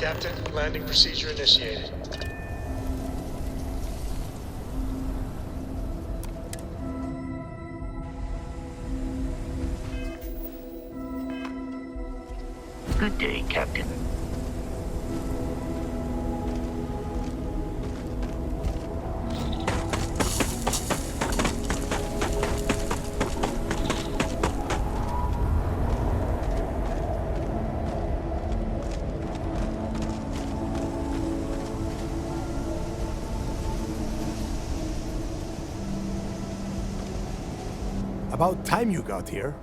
Captain, landing procedure initiated. Good day, Captain. About time you got here.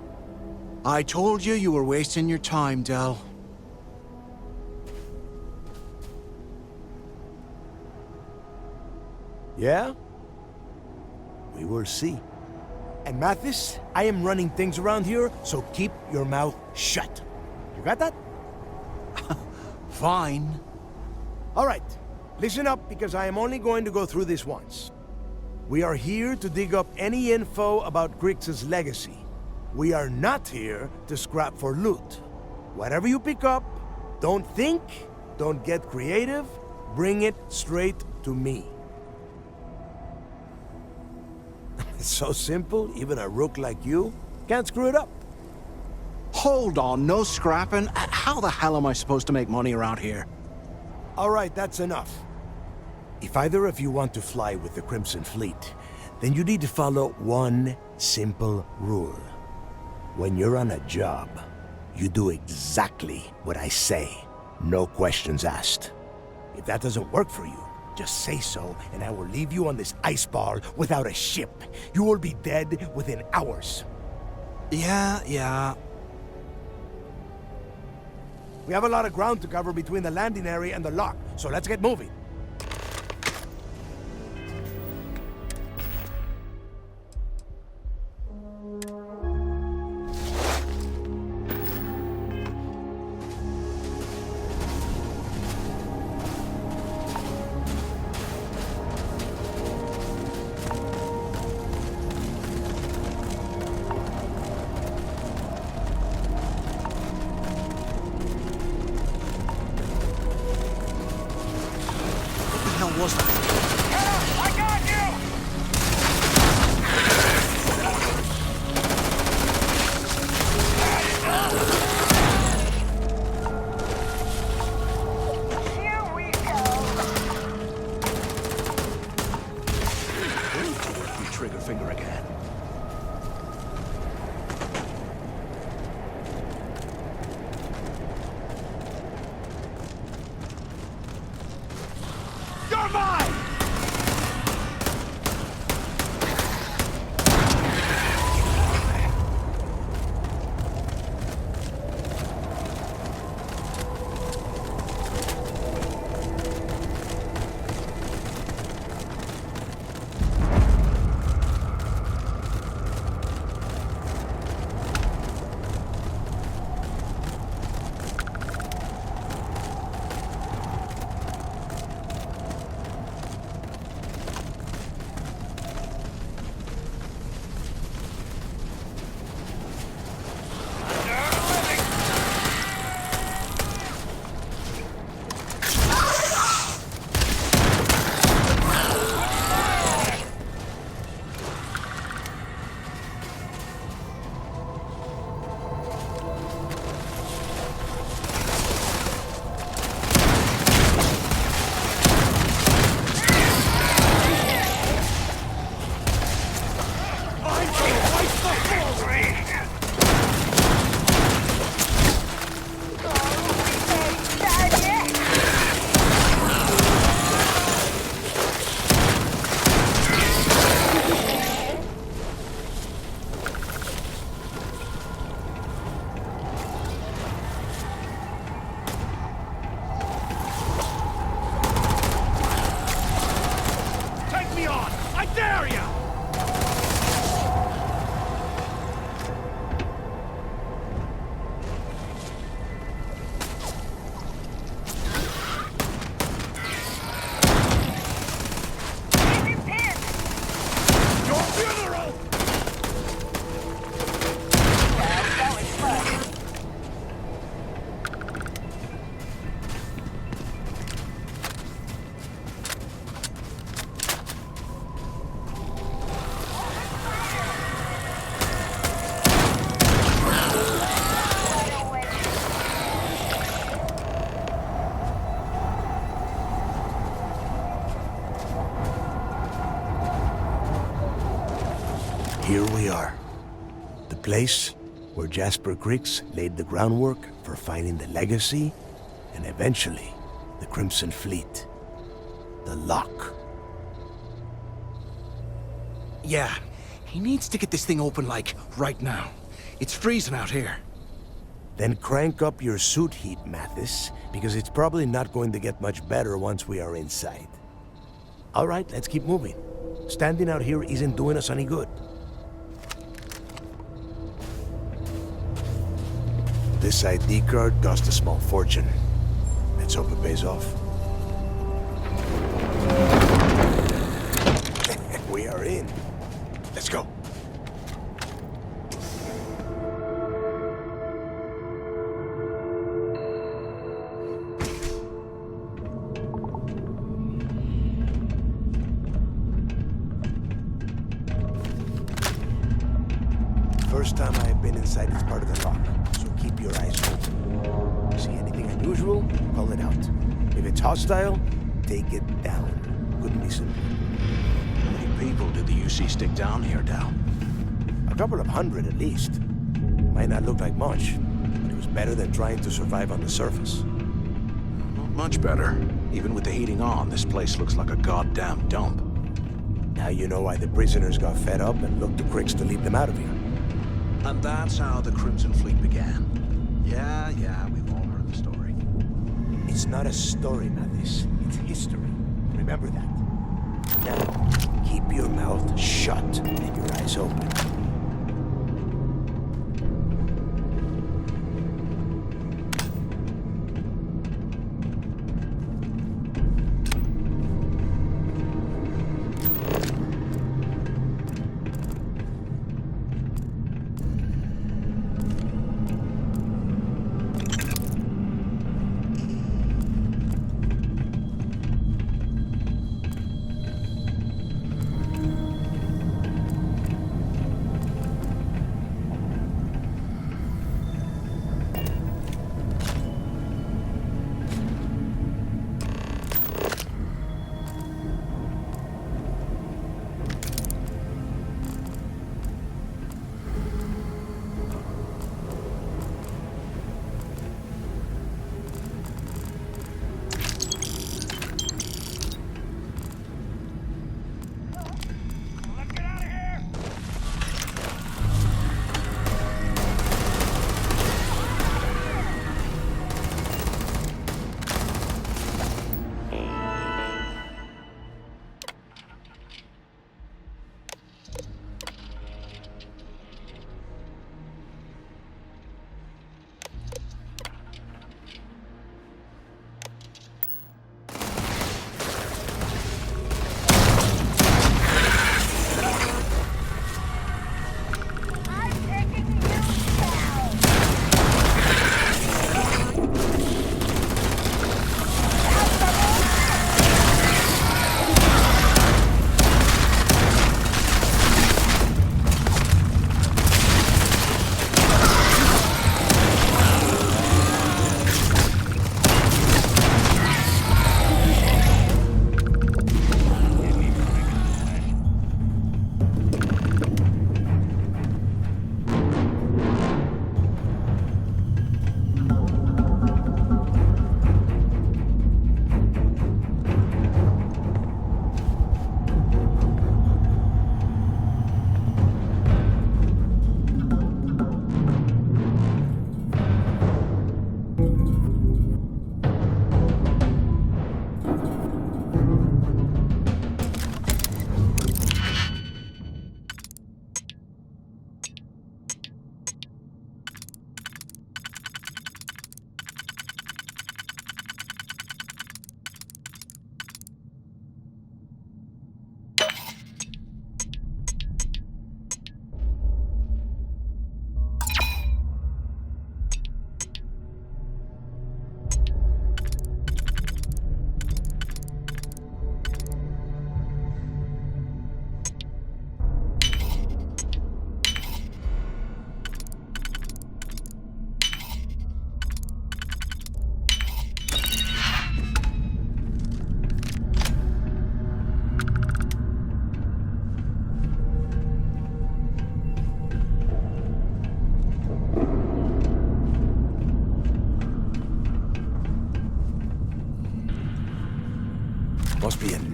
I told you you were wasting your time, Del. Yeah? We will see. And Mathis, I am running things around here, so keep your mouth shut. You got that? Fine. All right. Listen up, because I am only going to go through this once. We are here to dig up any info about Grix's legacy. We are not here to scrap for loot. Whatever you pick up, don't think, don't get creative, bring it straight to me. It's so simple, even a rook like you can't screw it up. Hold on, no scrapping. How the hell am I supposed to make money around here? All right, that's enough. If either of you want to fly with the Crimson Fleet, then you need to follow one simple rule. When you're on a job, you do exactly what I say. No questions asked. If that doesn't work for you, just say so, and I will leave you on this ice ball without a ship. You will be dead within hours. Yeah. We have a lot of ground to cover between the landing area and the lock, so let's get moving. What the hell was that? I got you! Here we go! Going to work the trigger finger again. You're mine! here we are. The place where Jasper Creeks laid the groundwork for finding the Legacy and eventually the Crimson Fleet. The lock. Yeah, he needs to get this thing open, like, right now. It's freezing out here. Then crank up your suit heat, Mathis, because it's probably not going to get much better once we are inside. All right, let's keep moving. Standing out here isn't doing us any good. This ID card cost a small fortune. Let's hope it pays off. We are in. Let's go. First time I've been inside this part of the lock, so keep your eyes open. See anything unusual? Call it out. If it's hostile, take it down. Couldn't be simple. How many people did the UC stick down here, Dal? A couple of hundred at least. Might not look like much, but it was better than trying to survive on the surface. Not much better. Even with the heating on, this place looks like a goddamn dump. Now you know why the prisoners got fed up and looked to Cricks to lead them out of here. And that's how the Crimson Fleet began. Yeah, we've all heard the story. It's not a story, Mathis. It's history. Remember that. Now, keep your mouth shut and your eyes open.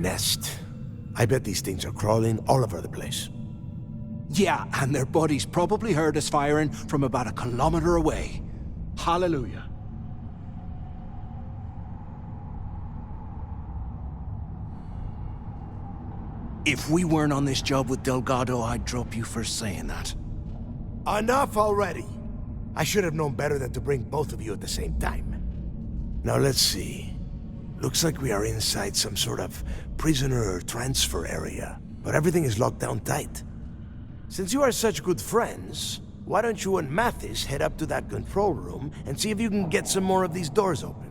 nest. I bet these things are crawling all over the place. Yeah, and their buddies probably heard us firing from about a kilometer away. Hallelujah. If we weren't on this job with Delgado, I'd drop you for saying that. Enough already! I should have known better than to bring both of you at the same time. Now let's see. Looks like we are inside some sort of prisoner transfer area, but everything is locked down tight. Since you are such good friends, why don't you and Mathis head up to that control room and see if you can get some more of these doors open?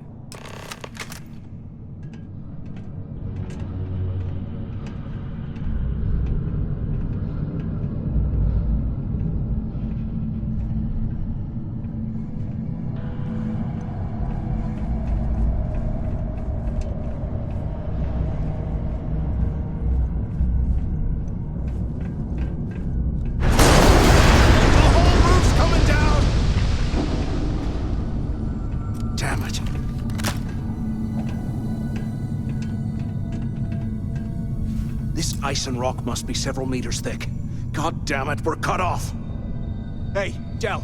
Ice and rock must be several meters thick. God damn it, we're cut off! Hey, Del!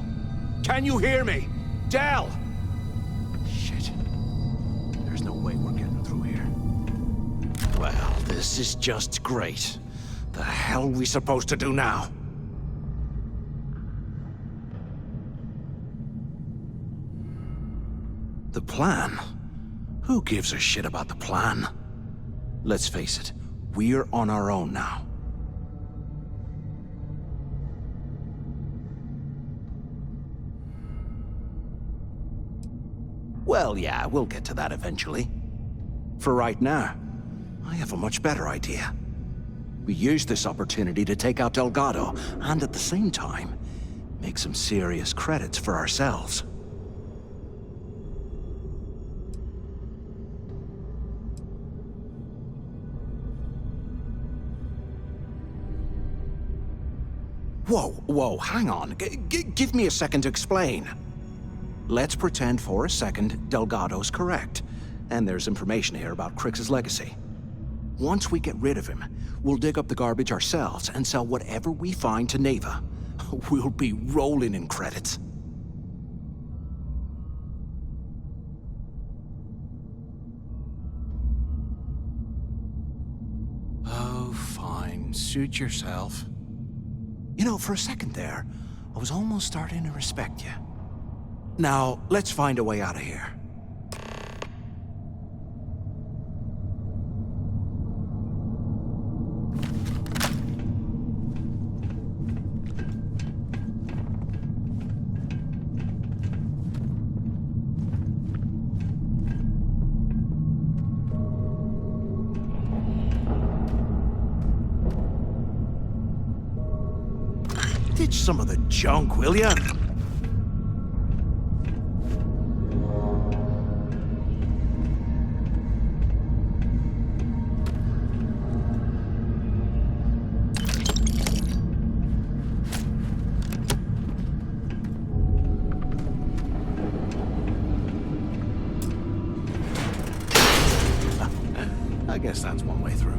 Can you hear me? Del! Shit. There's no way we're getting through here. Well, this is just great. The hell are we supposed to do now? The plan? Who gives a shit about the plan? Let's face it. We're on our own now. Well, yeah, we'll get to that eventually. For right now, I have a much better idea. We use this opportunity to take out Delgado, and at the same time, make some serious credits for ourselves. Whoa, hang on. Give me a second to explain. Let's pretend for a second Delgado's correct, and there's information here about Crix's legacy. Once we get rid of him, we'll dig up the garbage ourselves and sell whatever we find to Neva. We'll be rolling in credits. Oh, fine. Suit yourself. You know, for a second there, I was almost starting to respect you. Now, let's find a way out of here. Ditch some of the junk, will ya? I guess that's one way through.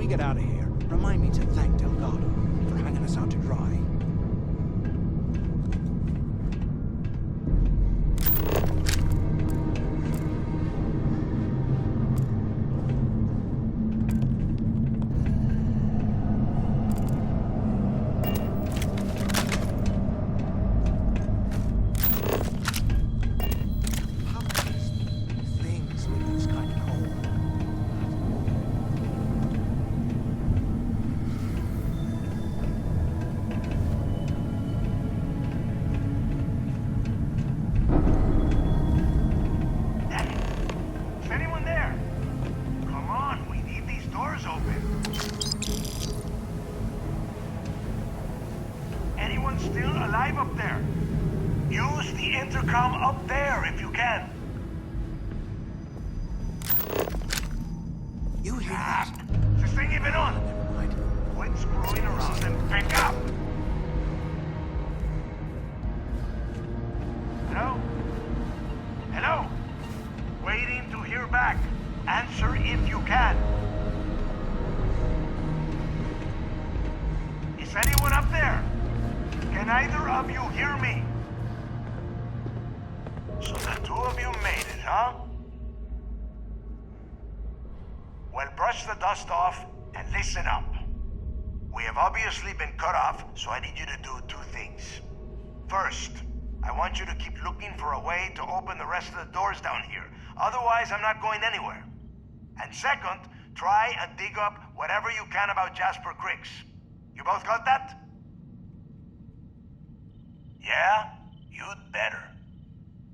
Get out of here. Remind me to thank Delgado for hanging us out to dry. How can things with this kind of cold? Still alive up there? Use the intercom up there if you can. You hear that? Is this thing even on? Never mind. Quit screwing around and pick up! Hello? Hello? Waiting to hear back. Answer if you can. Is anyone up there? Can either of you hear me? So the two of you made it, huh? Well, brush the dust off and listen up. We have obviously been cut off, so I need you to do two things. First, I want you to keep looking for a way to open the rest of the doors down here. Otherwise, I'm not going anywhere. And second, try and dig up whatever you can about Jasper Cricks. You both got that? Yeah? You'd better.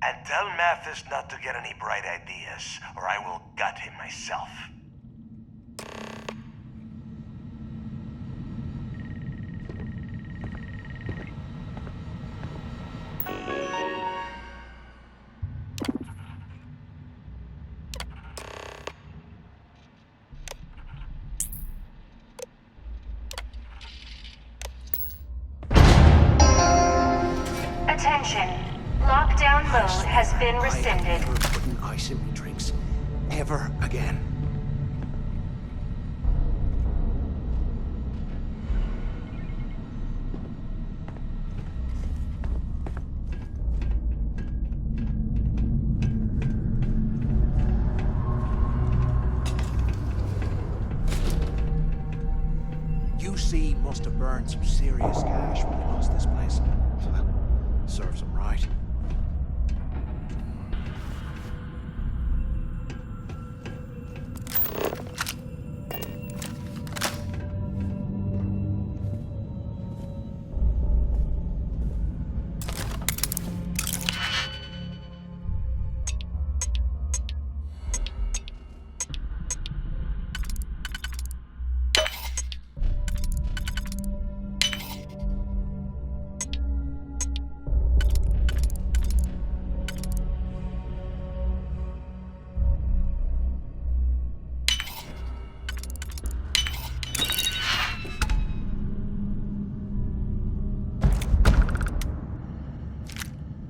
And tell Mathis not to get any bright ideas, or I will gut him myself. Attention. Lockdown mode has been rescinded. I am never putting ice in my drinks. Ever again. UC must have burned some serious cash when they lost this place. Serves them right.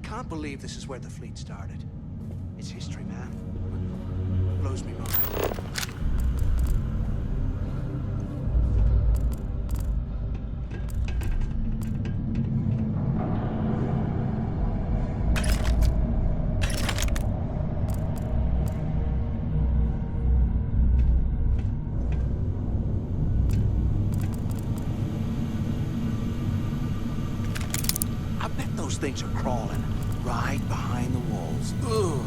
Can't believe this is where the fleet started. It's history, man. Blows me mind. I bet those things are crawling right behind the walls. Ugh.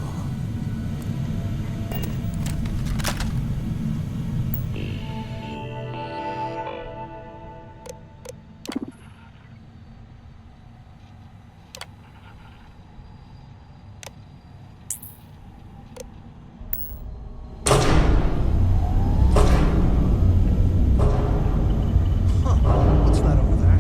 What's that over there?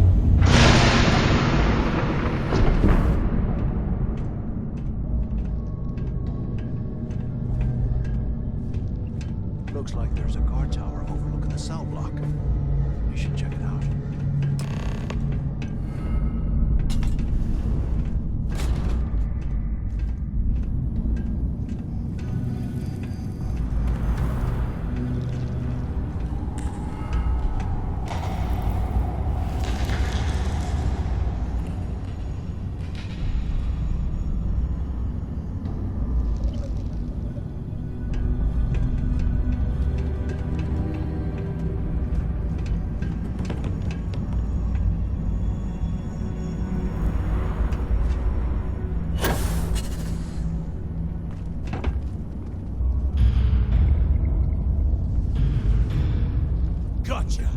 Looks like there's a guard tower overlooking the cell block. We should check it out. Gotcha!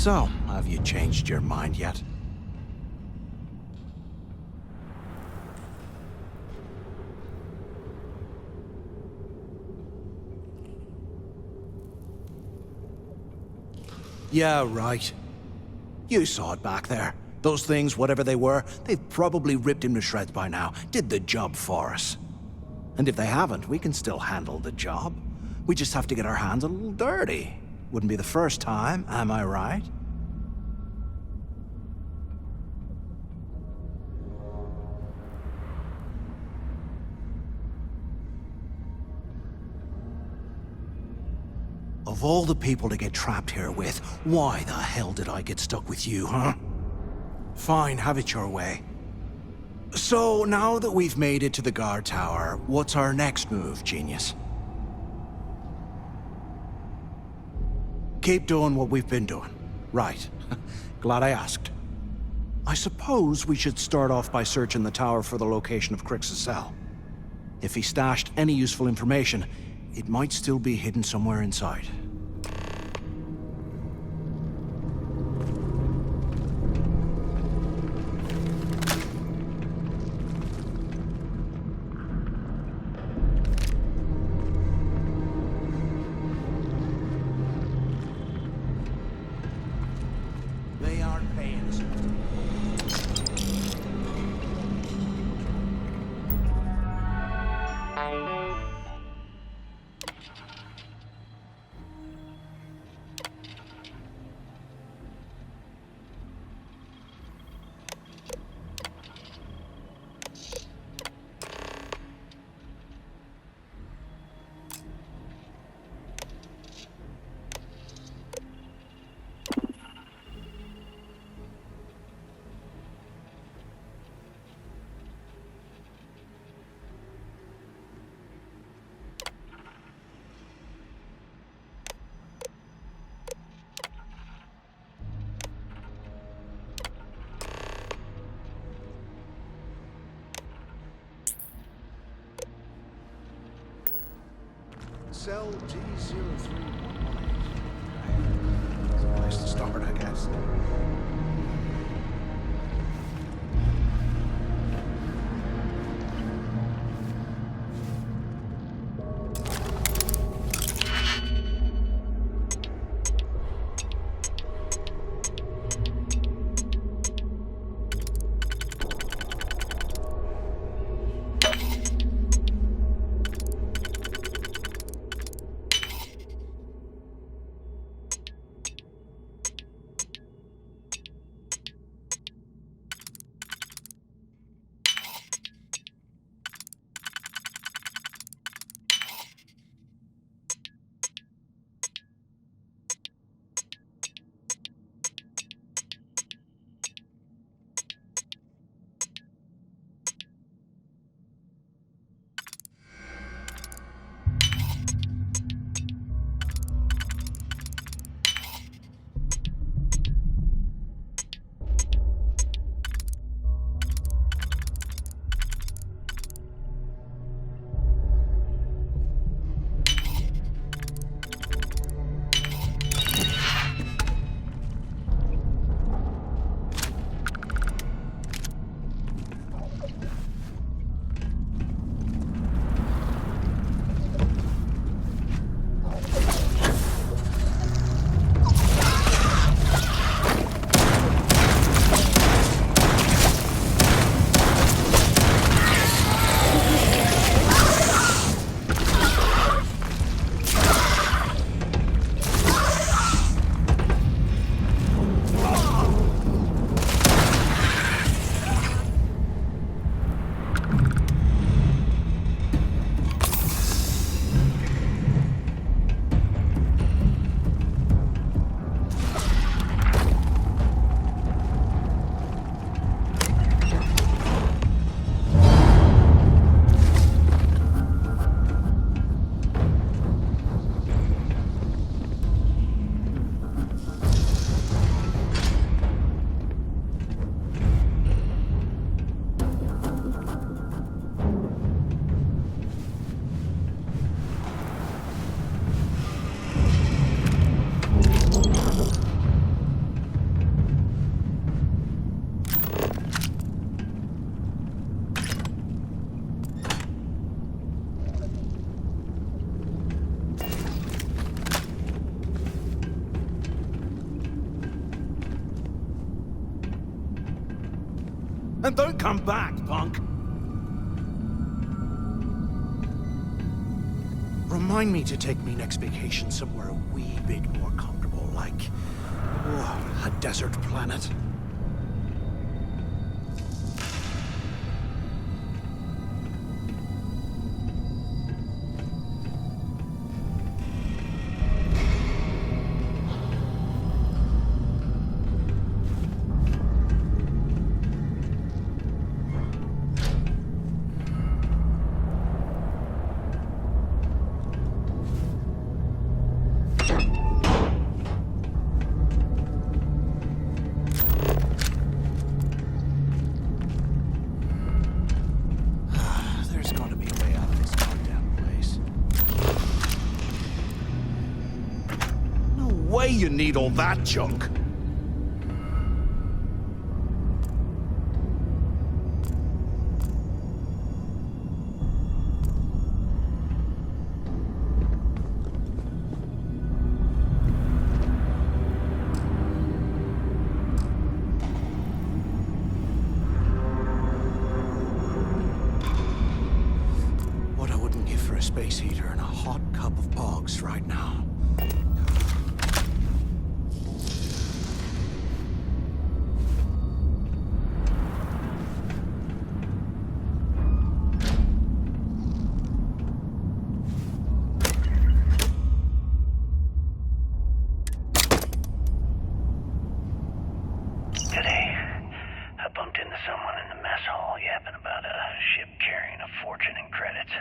So, have you changed your mind yet? Yeah, right. You saw it back there. Those things, whatever they were, they've probably ripped him to shreds by now. Did the job for us. And if they haven't, we can still handle the job. We just have to get our hands a little dirty. Wouldn't be the first time, am I right? Of all the people to get trapped here with, why the hell did I get stuck with you, huh? Fine, have it your way. So, now that we've made it to the guard tower, what's our next move, genius? Keep doing what we've been doing. Right. Glad I asked. I suppose we should start off by searching the tower for the location of Crix's cell. If he stashed any useful information, it might still be hidden somewhere inside. They aren't paying us. Cell G03118. It's a place to start, I guess. And don't come back, punk! Remind me to take me next vacation somewhere a wee bit more comfortable, like... a desert planet. There's gotta be a way out of this goddamn place. No way you need all that junk! What I wouldn't give for a space heater and a hot cup of bogs right now. Today, I bumped into someone in the mess hall yapping about a ship carrying a fortune in credits.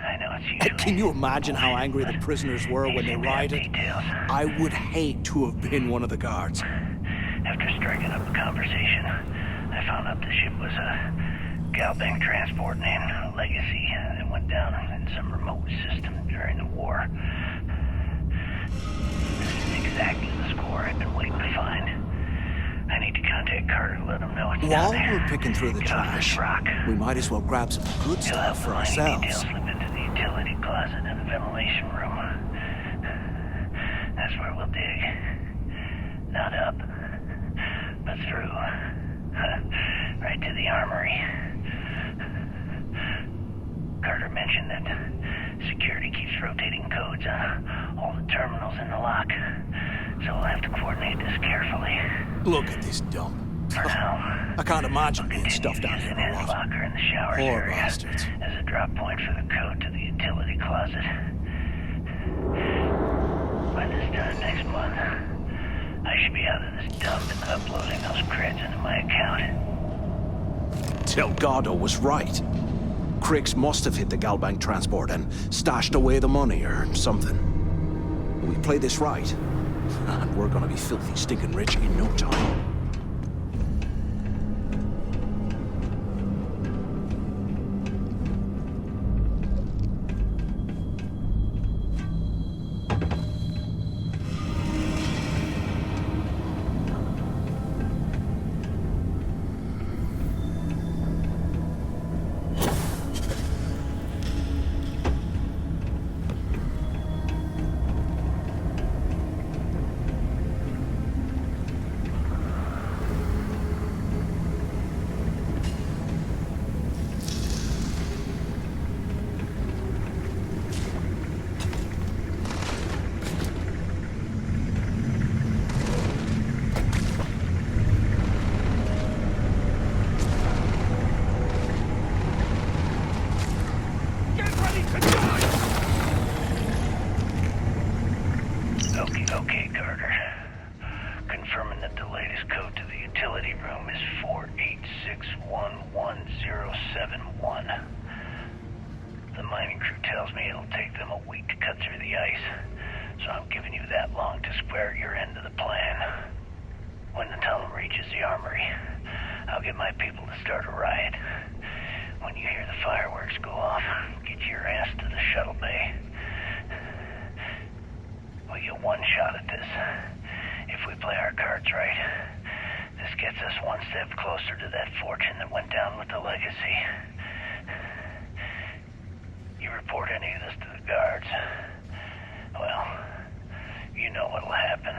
I know it's usually... Can you imagine how angry the prisoners were when they rioted? Details. I would hate to have been one of the guards. After striking up a conversation, I found out the ship was a Galbank transport named Legacy that went down in some remote system during the war. This is exactly the score I've been waiting to find. I need to contact Carter and let him know it's While down there. we're picking through the Get off this trash, rock. we might as well grab some good He'll have stuff the for mining ourselves. details slip into the utility closet in the ventilation room. That's where we'll dig. Not up, but through. Right to the armory. Carter mentioned that security keeps rotating codes on all the terminals in the lock, so we'll have to coordinate this carefully. Look at this dump. For now, I can't imagine being continue stuffed down here using his a lot. locker in the shower Poor area bastards. as a drop point for the code to the utility closet. By this time next month, I should be out of this dump and uploading those creds into my account. Delgado was right. Cricks must have hit the Galbank transport and stashed away the money or something. We play this right, and we're gonna be filthy stinking rich in no time. Okay, Carter. Confirming that the latest code to the utility room is 486111071. The mining crew tells me it'll take them a week to cut through the ice, so I'm giving you that long to square your end of the plan. When the tunnel reaches the armory, I'll get my people to start a riot. When you hear the fireworks go off, get your ass to the shuttle bay. We get one shot at this. If we play our cards right, this gets us one step closer to that fortune that went down with the Legacy. You report any of this to the guards, well, you know what'll happen.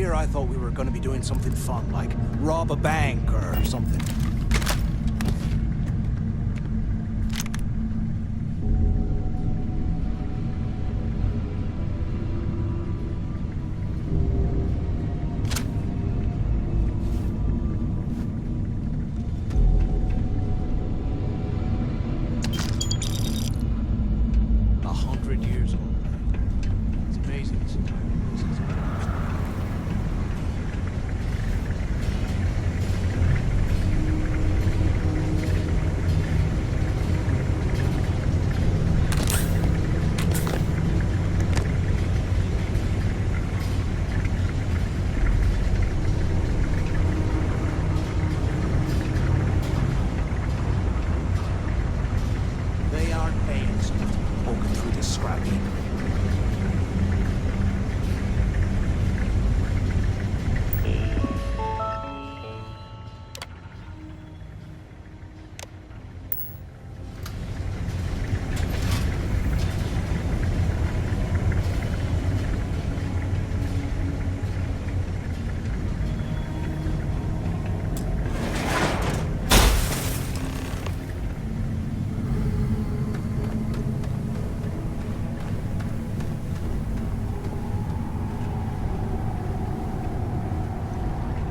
here, I thought we were gonna be doing something fun, like rob a bank or something.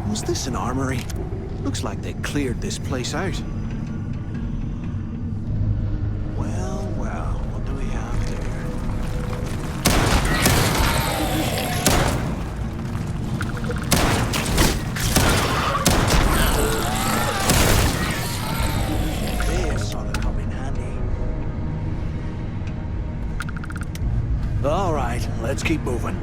Was this an armory? Looks like they cleared this place out. Well, well, what do we have there? This ought to come in handy. All right, let's keep moving.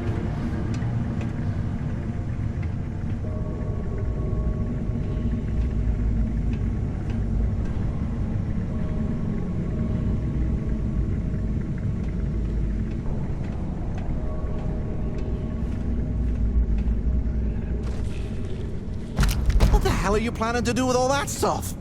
What the hell are you planning to do with all that stuff?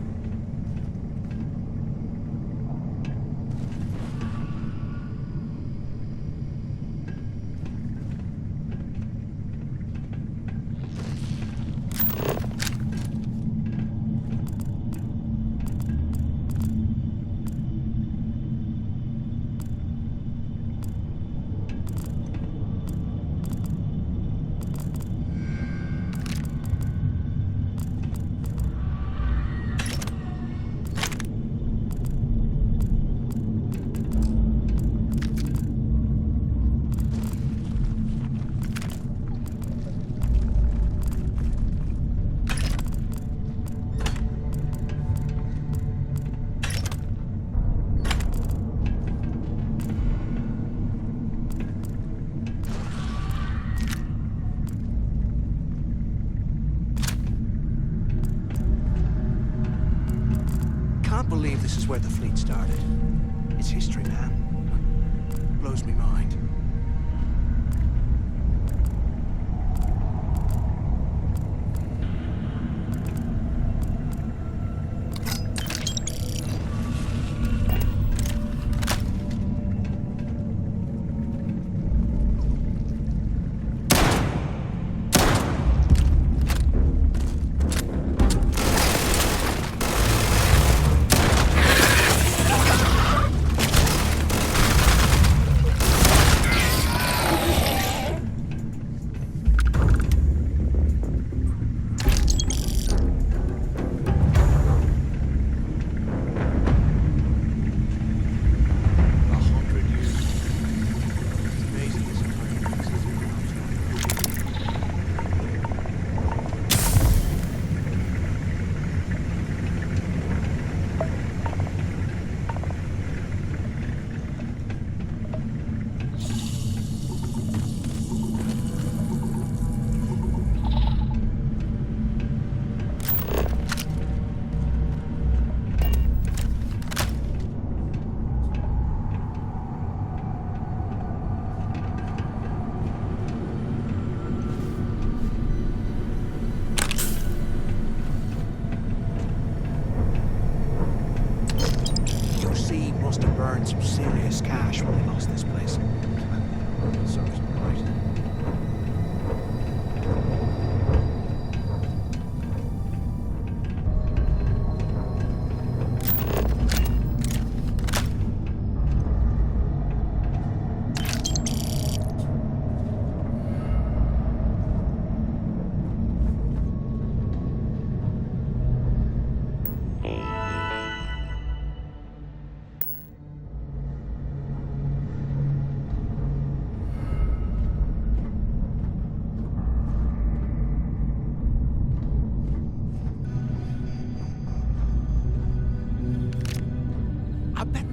Can't believe this is where the fleet started. It's history, man. Blows me mind.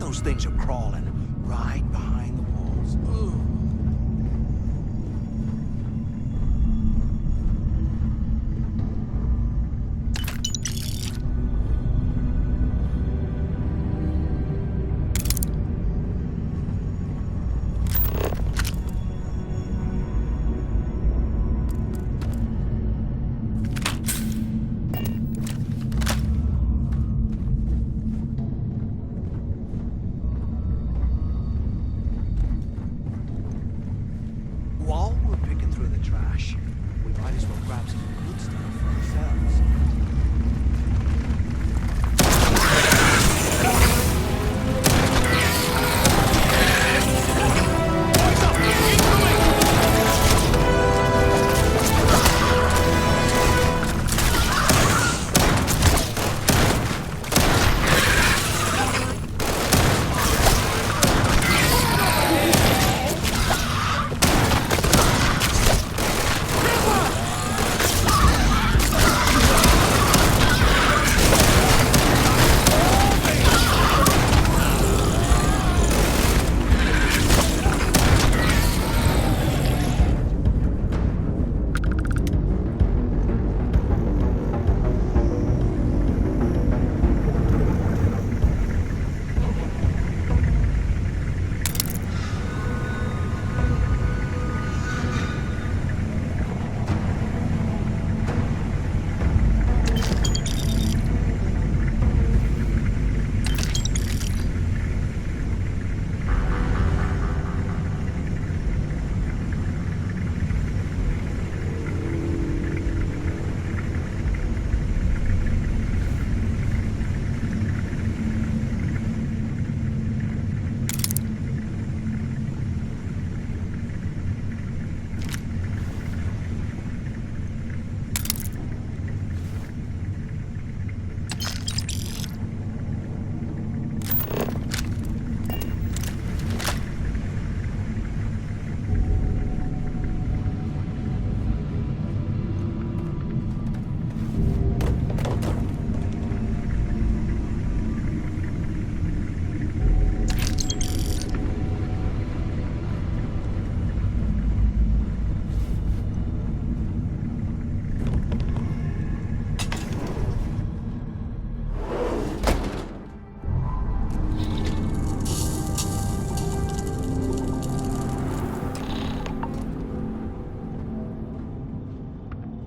those things are crawling right behind the walls. Ugh. While we're picking through the trash, we might as well grab some good stuff for ourselves.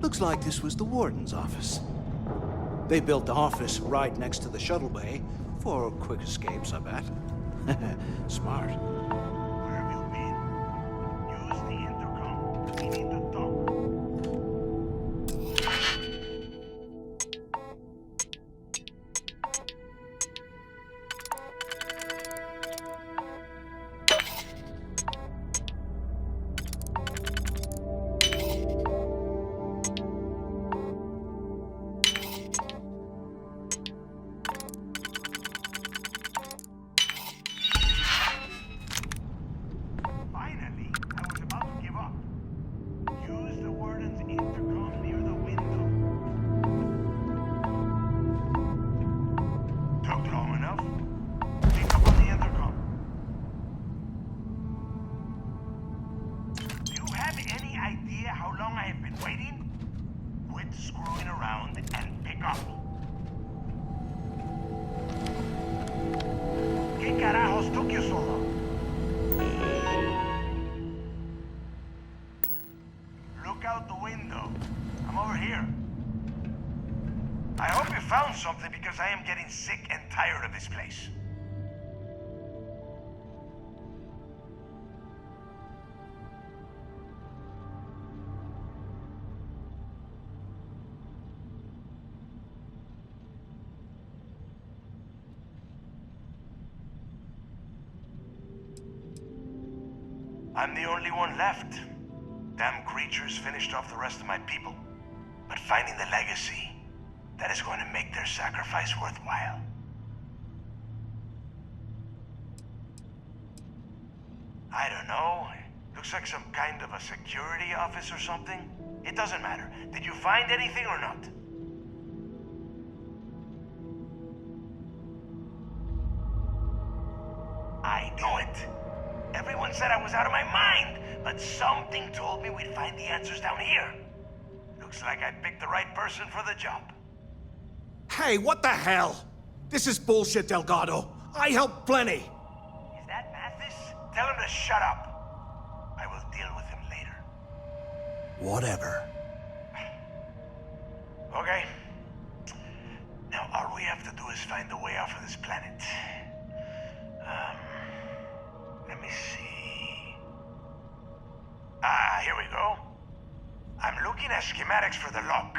Looks like this was the warden's office. They built the office right next to the shuttle bay for quick escapes, I bet. Smart. Where have you been? Use the intercom. We need to talk. Finally, I was about to give up. Use the warden's intercom near the window. Took long enough? Pick up on the intercom. Do you have any idea how long I have been waiting? Quit screwing around and pick up. ¿Qué carajos took you so long? Look out the window. I'm over here. I hope you found something because I am getting sick and tired of this place. I'm the only one left. Damn creatures finished off the rest of my people. But finding the legacy, that is going to make their sacrifice worthwhile. I don't know. Looks like some kind of a security office or something. It doesn't matter. Did you find anything or not? Everyone said I was out of my mind, but something told me we'd find the answers down here. Looks like I picked the right person for the job. Hey, what the hell? This is bullshit, Delgado. I helped plenty. Is that Mathis? Tell him to shut up. I will deal with him later. Whatever. Okay. Now all we have to do is find a way off of this planet. Let me see. Here we go. I'm looking at schematics for the lock,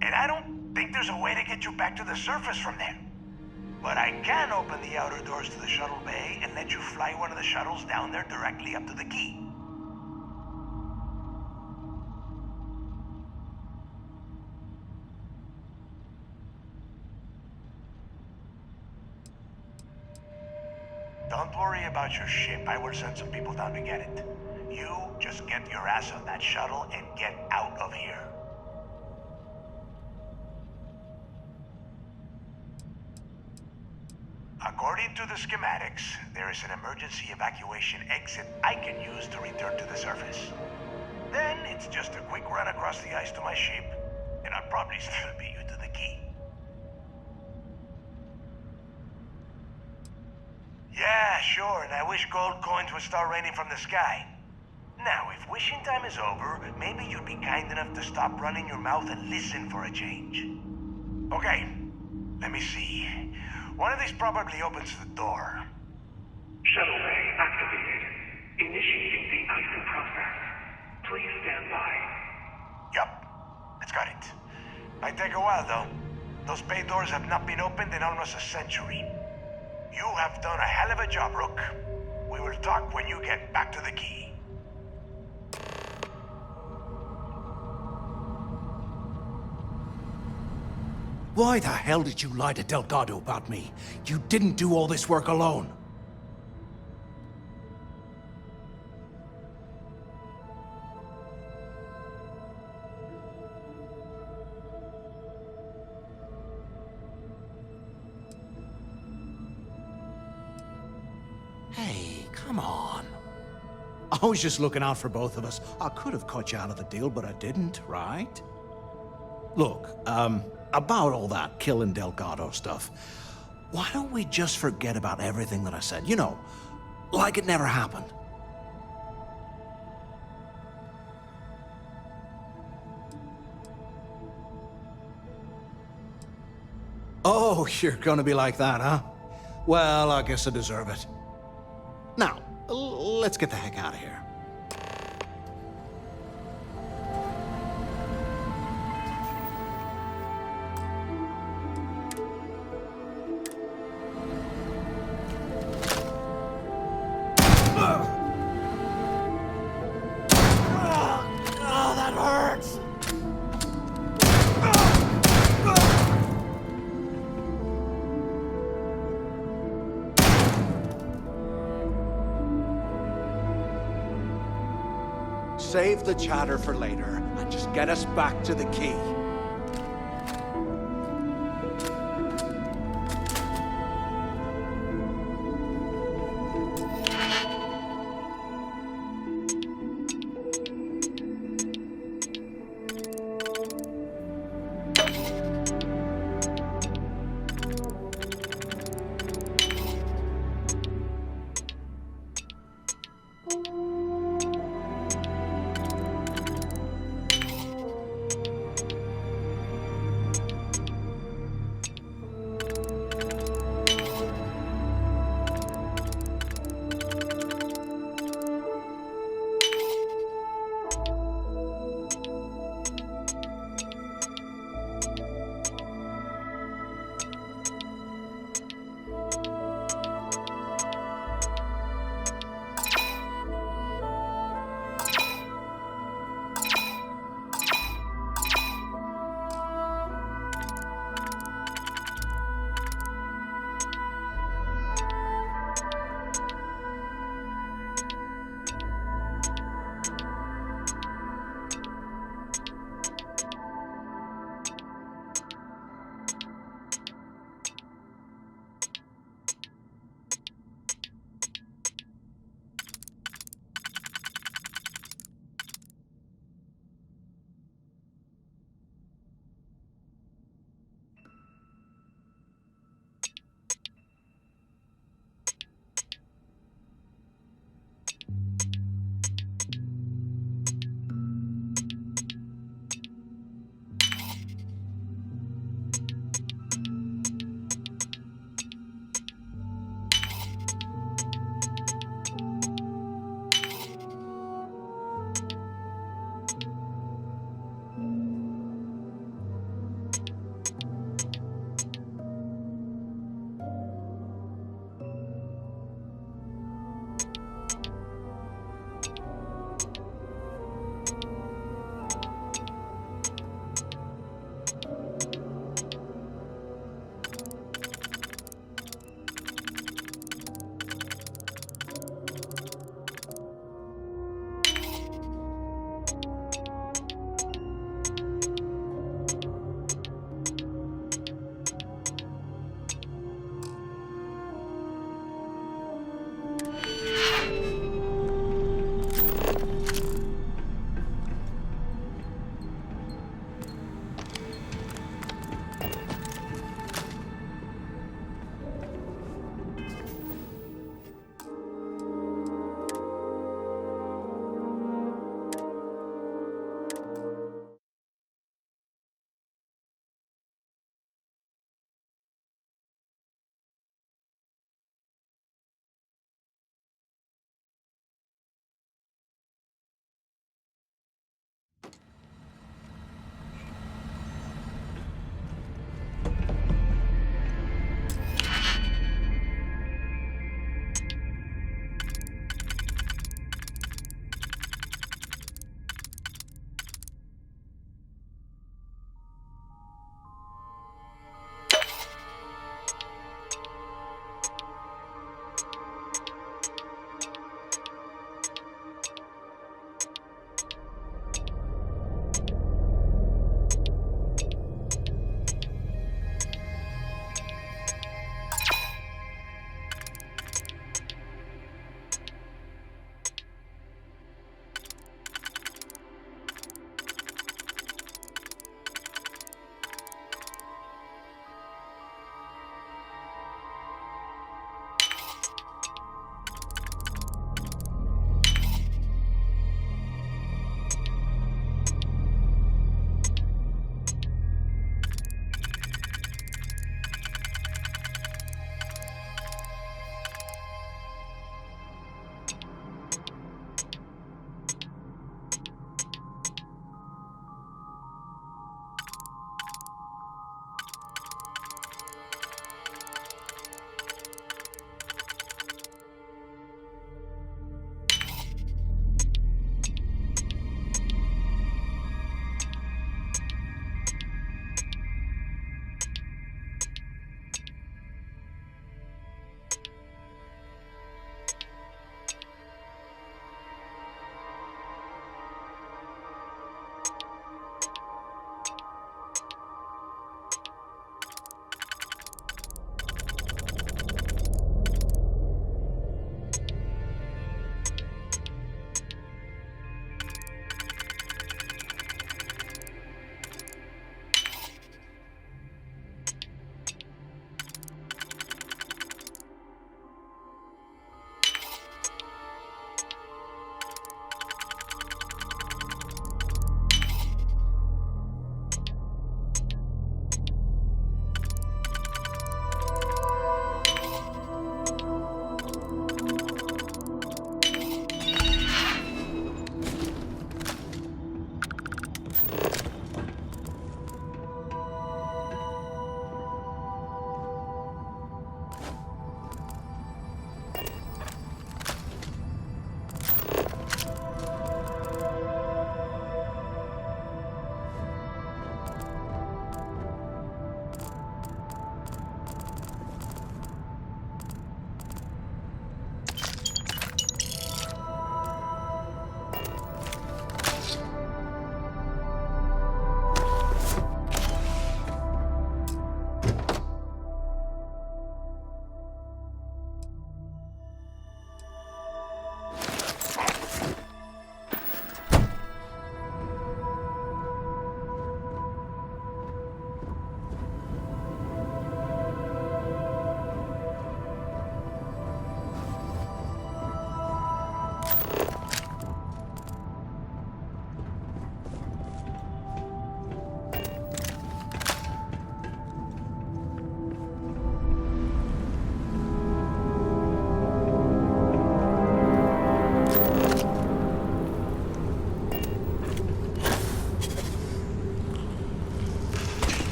and I don't think there's a way to get you back to the surface from there. But I can open the outer doors to the shuttle bay and let you fly one of the shuttles down there directly up to the key. Don't worry about your ship. I will send some people down to get it. You just get your ass on that shuttle and get out of here. According to the schematics, there is an emergency evacuation exit I can use to return to the surface. Then it's just a quick run across the ice to my ship, and I'll probably still beat you to the key. Yeah, sure, and I wish gold coins would start raining from the sky. Now, if wishing time is over, maybe you'd be kind enough to stop running your mouth and listen for a change. Okay, let me see. One of these probably opens the door. Shuttle bay activated. Initiating the icing process. Please stand by. Yup, it's got it. Might take a while, though. Those bay doors have not been opened in almost a century. You have done a hell of a job, Rook. We will talk when you get back to the key. Why the hell did you lie to Delgado about me? You didn't do all this work alone. Hey, come on. I was just looking out for both of us. I could have cut you out of the deal, but I didn't, right? Look, about all that killing Delgado stuff, why don't we just forget about everything that I said? You know, like it never happened. Oh, you're gonna be like that, huh? Well, I guess I deserve it. Now, let's get the heck out of here. Oh, that hurts! Save the chatter for later, and just get us back to the key.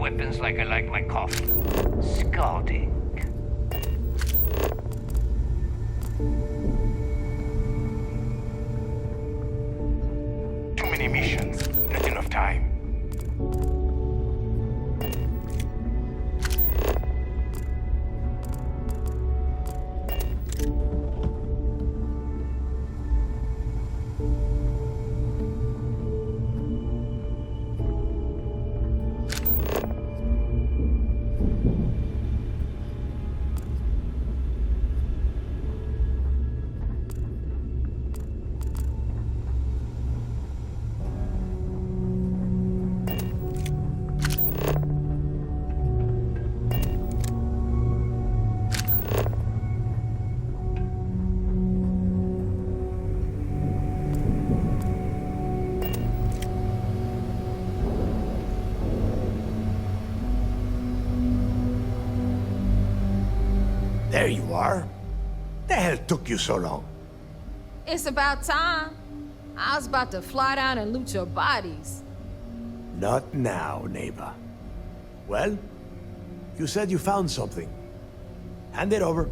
weapons like I like my coffee. Scalding. Too many missions, not enough time. There you are. The hell took you so long? It's about time. I was about to fly down and loot your bodies. Not now, neighbor. Well, you said you found something. Hand it over.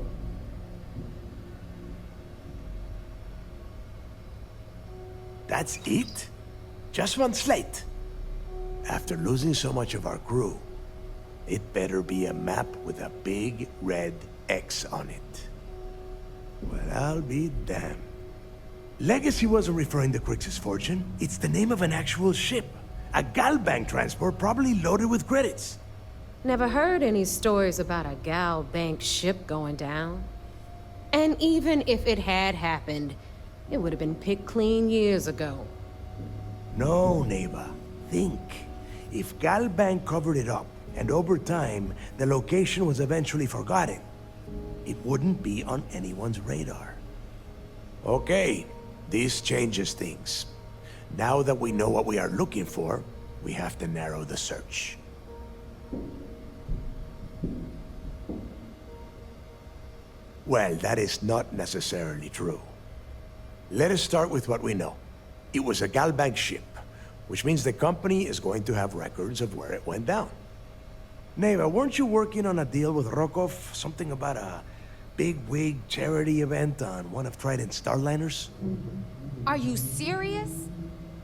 That's it? Just one slate? After losing so much of our crew, it better be a map with a big red X on it. Well, I'll be damned. Legacy wasn't referring to Crix's fortune. It's the name of an actual ship. A Galbank transport probably loaded with credits. Never heard any stories about a gal bank ship going down. And even if it had happened, it would have been picked clean years ago. No, neighbor. Think. If Galbank covered it up, and over time, the location was eventually forgotten, it wouldn't be on anyone's radar. Okay, this changes things. Now that we know what we are looking for, we have to narrow the search. Well, that is not necessarily true. Let us start with what we know. It was a Galbank ship, which means the company is going to have records of where it went down. Neva, weren't you working on a deal with Rokov? Something about a big wig charity event on one of Trident's starliners? Are you serious?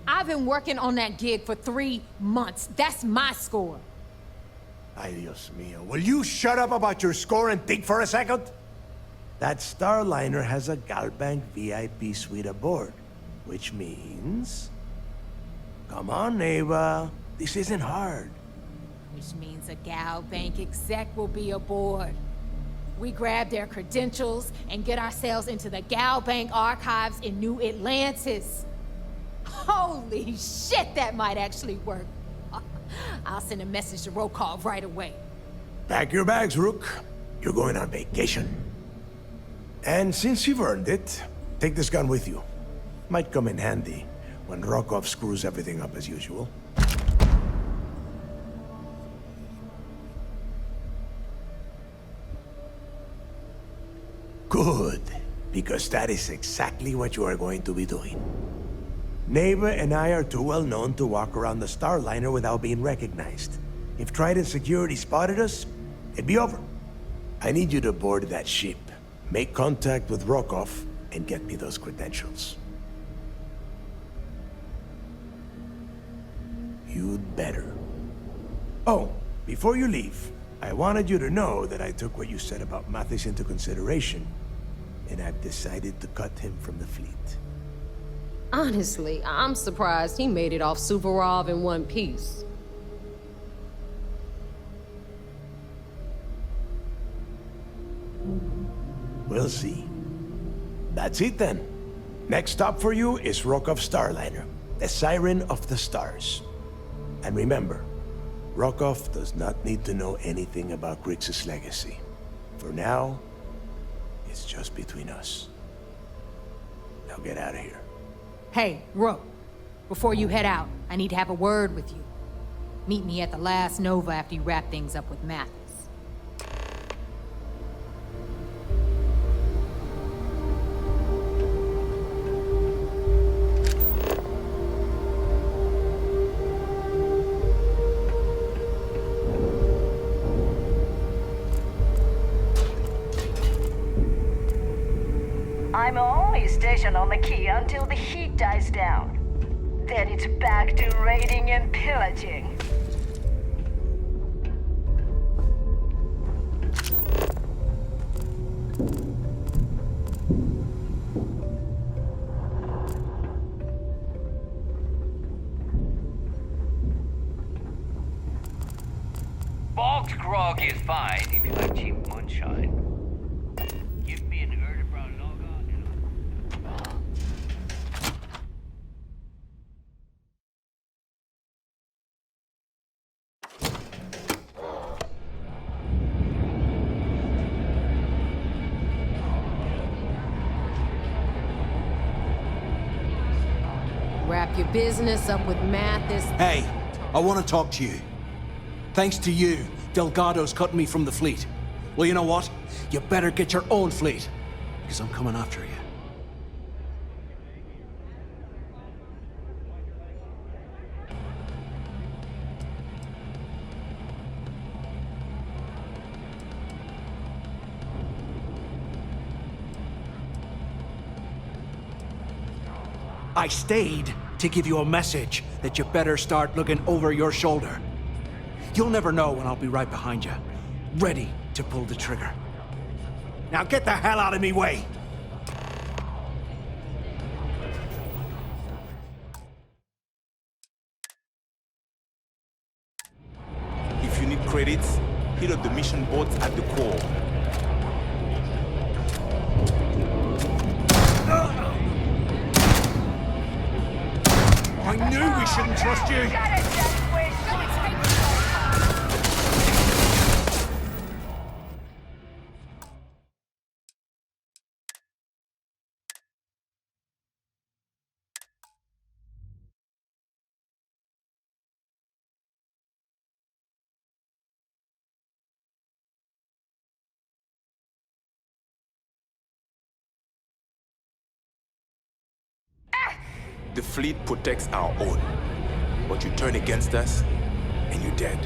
I've been working on that gig for 3 months. That's my score. Ay, Dios mío. Will you shut up about your score and think for a second? That starliner has a Galbank VIP suite aboard, which means... Come on, Neva. This isn't hard. Which means a gal bank exec will be aboard. We grab their credentials and get ourselves into the gal bank archives in New Atlantis. Holy shit, that might actually work. I'll send a message to Rokov right away. Pack your bags, Rook. You're going on vacation. And since you've earned it, take this gun with you. Might come in handy when Rokov screws everything up as usual. Good, because that is exactly what you are going to be doing. Neva and I are too well known to walk around the starliner without being recognized. If Trident security spotted us, it'd be over. I need you to board that ship, make contact with Rokov, and get me those credentials. You'd better. Oh, before you leave, I wanted you to know that I took what you said about Mathis into consideration, and I've decided to cut him from the fleet. Honestly, I'm surprised he made it off Suvorov in one piece. We'll see. That's it then. Next stop for you is Rokov Starliner, the Siren of the Stars. And remember, Rokov does not need to know anything about Grix's legacy. For now, it's just between us. Now get out of here. Hey, Rook, before you head out, I need to have a word with you. Meet me at the last Nova after you wrap things up with Mathis. only station on the quay until the heat dies down. Then it's back to raiding and pillaging. Bog's grog is fine if you like cheap moonshine. Give me an Erdebrown logo and Wrap your business up with Mathis. Hey, I want to talk to you. Thanks to you, Delgado's cutting me from the fleet. Well, you know what? You better get your own fleet, because I'm coming after you. I stayed to give you a message that you better start looking over your shoulder. You'll never know when I'll be right behind you, ready to pull the trigger. Now get the hell out of me way! If you need credits, hit up the mission boards at the core. I knew we shouldn't trust you! Got it, that way. The fleet protects our own, but you turn against us, and you're dead.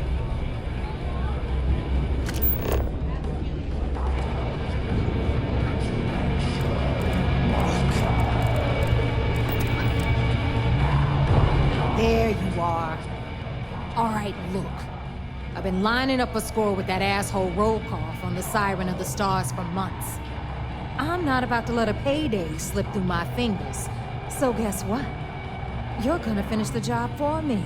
There you are. All right, look. I've been lining up a score with that asshole roll call from the Siren of the Stars for months. I'm not about to let a payday slip through my fingers. So guess what? You're gonna finish the job for me.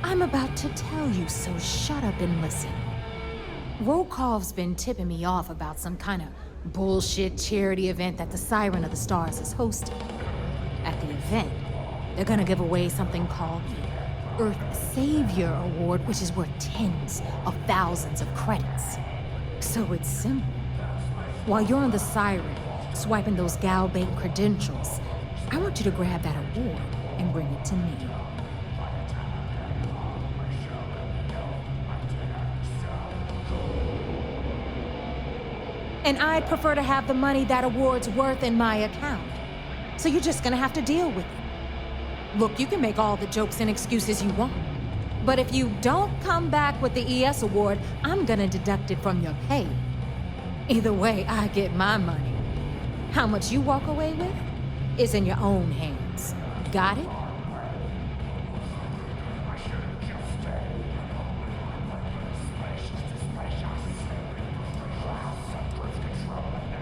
I'm about to tell you, so shut up and listen. Rokov's been tipping me off about some kind of bullshit charity event that the Siren of the Stars is hosting. At the event, they're gonna give away something called the Earth Savior Award, which is worth tens of thousands of credits. So it's simple. While you're on the Siren, swiping those Gal Bank credentials, I want you to grab that award and bring it to me. And I'd prefer to have the money that award's worth in my account. So you're just gonna have to deal with it. Look, you can make all the jokes and excuses you want. But if you don't come back with the ES award, I'm gonna deduct it from your pay. Either way, I get my money. How much you walk away with is in your own hands. Got it?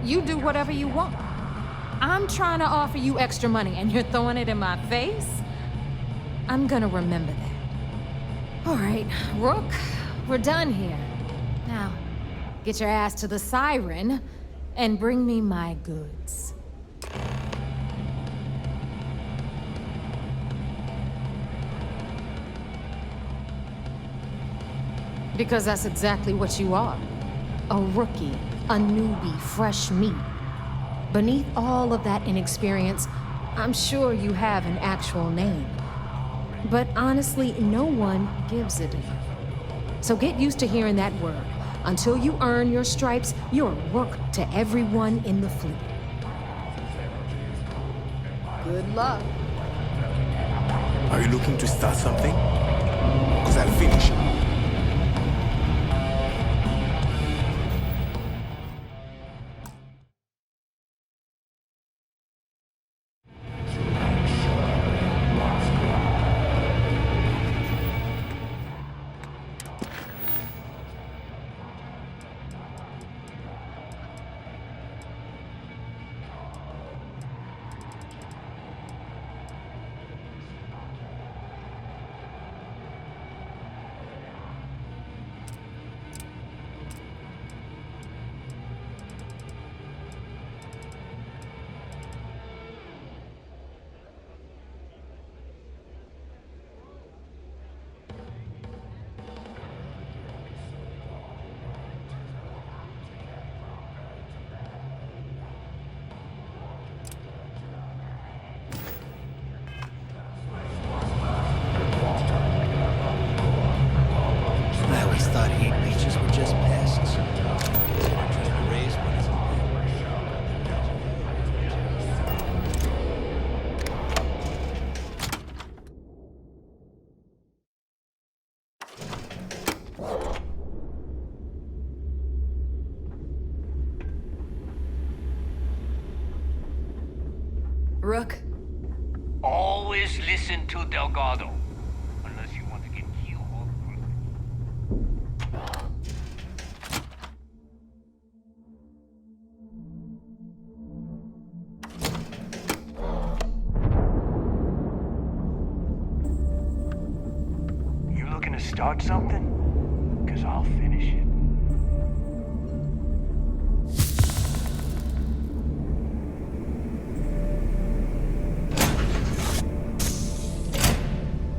You do whatever you want. I'm trying to offer you extra money and you're throwing it in my face? I'm gonna remember that. All right, Rook, we're done here. Now, get your ass to the Siren and bring me my goods. Because that's exactly what you are. A rookie, a newbie, fresh meat. Beneath all of that inexperience, I'm sure you have an actual name. But honestly, no one gives it a name. So get used to hearing that word. Until you earn your stripes, you're a rook to everyone in the fleet. Good luck. Are you looking to start something? Because I'll finish. Rook? Always listen to Delgado. Unless you want to get killed. You looking to start something? Because I'll finish it.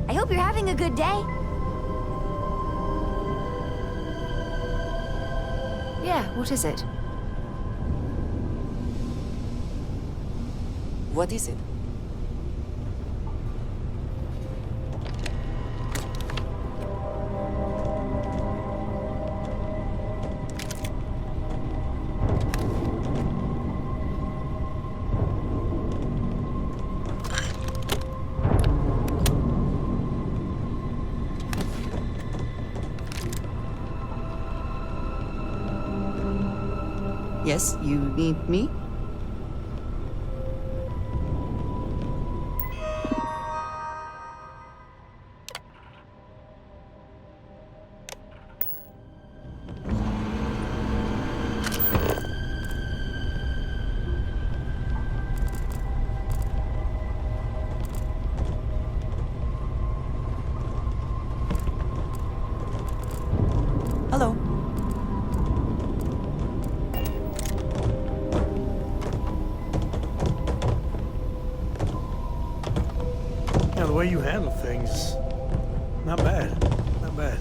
I hope you're having a good day. Yeah, what is it? What is it? Yes, you need me? Hello. Yeah, the way you handle things, not bad. Not bad.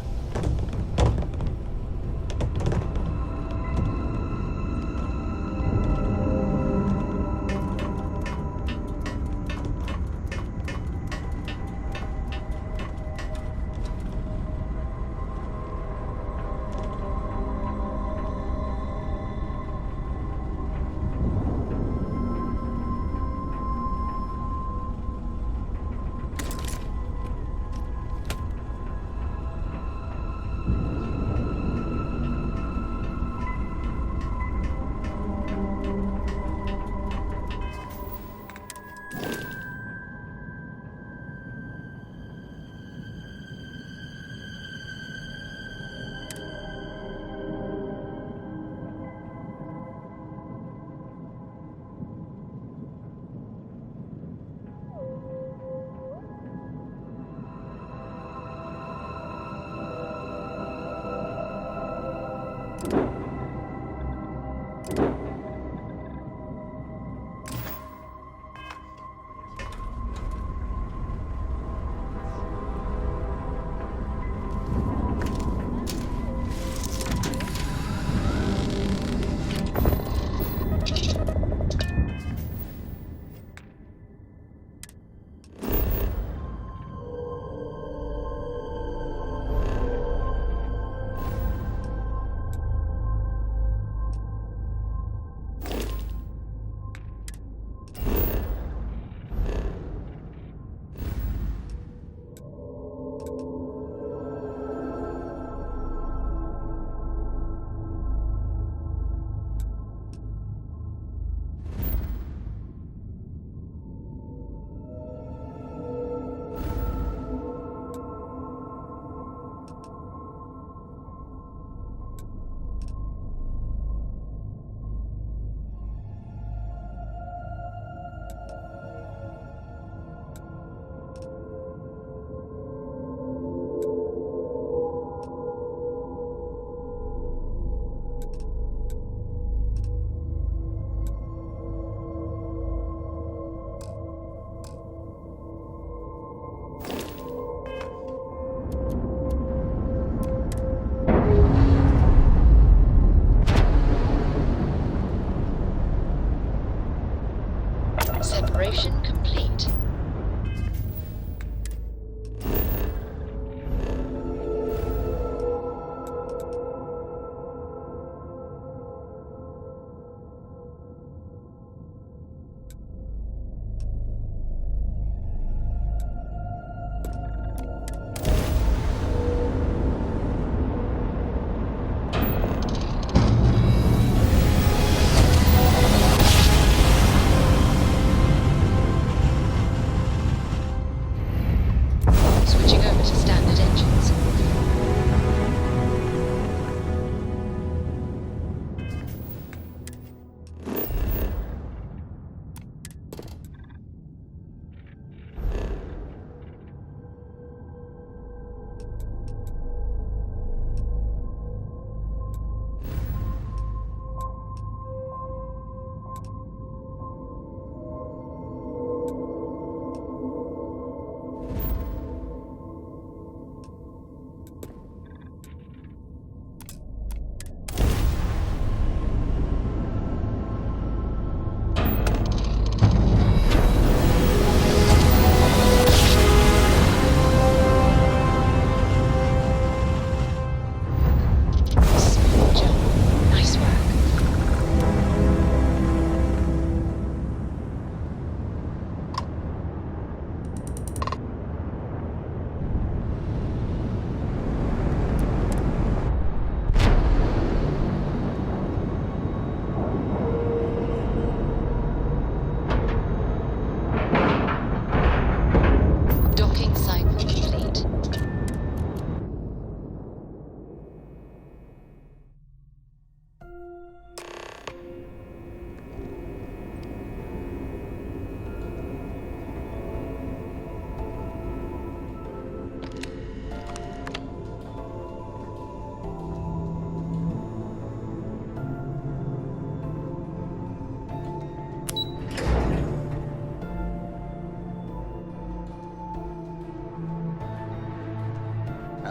Separation complete.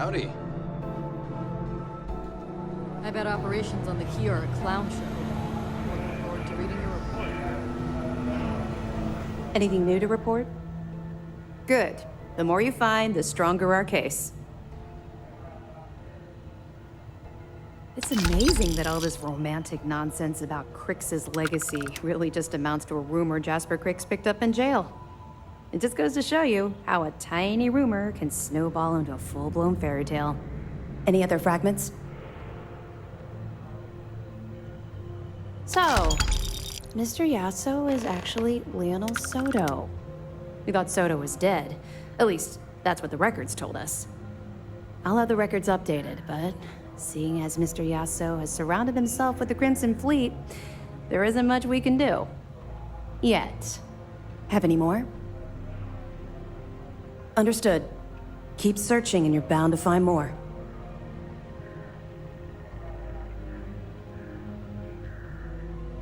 Howdy. I bet operations on the key are a clown show. Looking forward to reading your report. Anything new to report? Good. The more you find, the stronger our case. It's amazing that all this romantic nonsense about Crix's legacy really just amounts to a rumor Jasper Crix picked up in jail. It just goes to show you how a tiny rumor can snowball into a full-blown fairy tale. Any other fragments? So, Mr. Yasso is actually Lionel Soto. We thought Soto was dead. At least, that's what the records told us. I'll have the records updated, but seeing as Mr. Yasso has surrounded himself with the Crimson Fleet, there isn't much we can do. Yet. Have any more? Understood. Keep searching and you're bound to find more.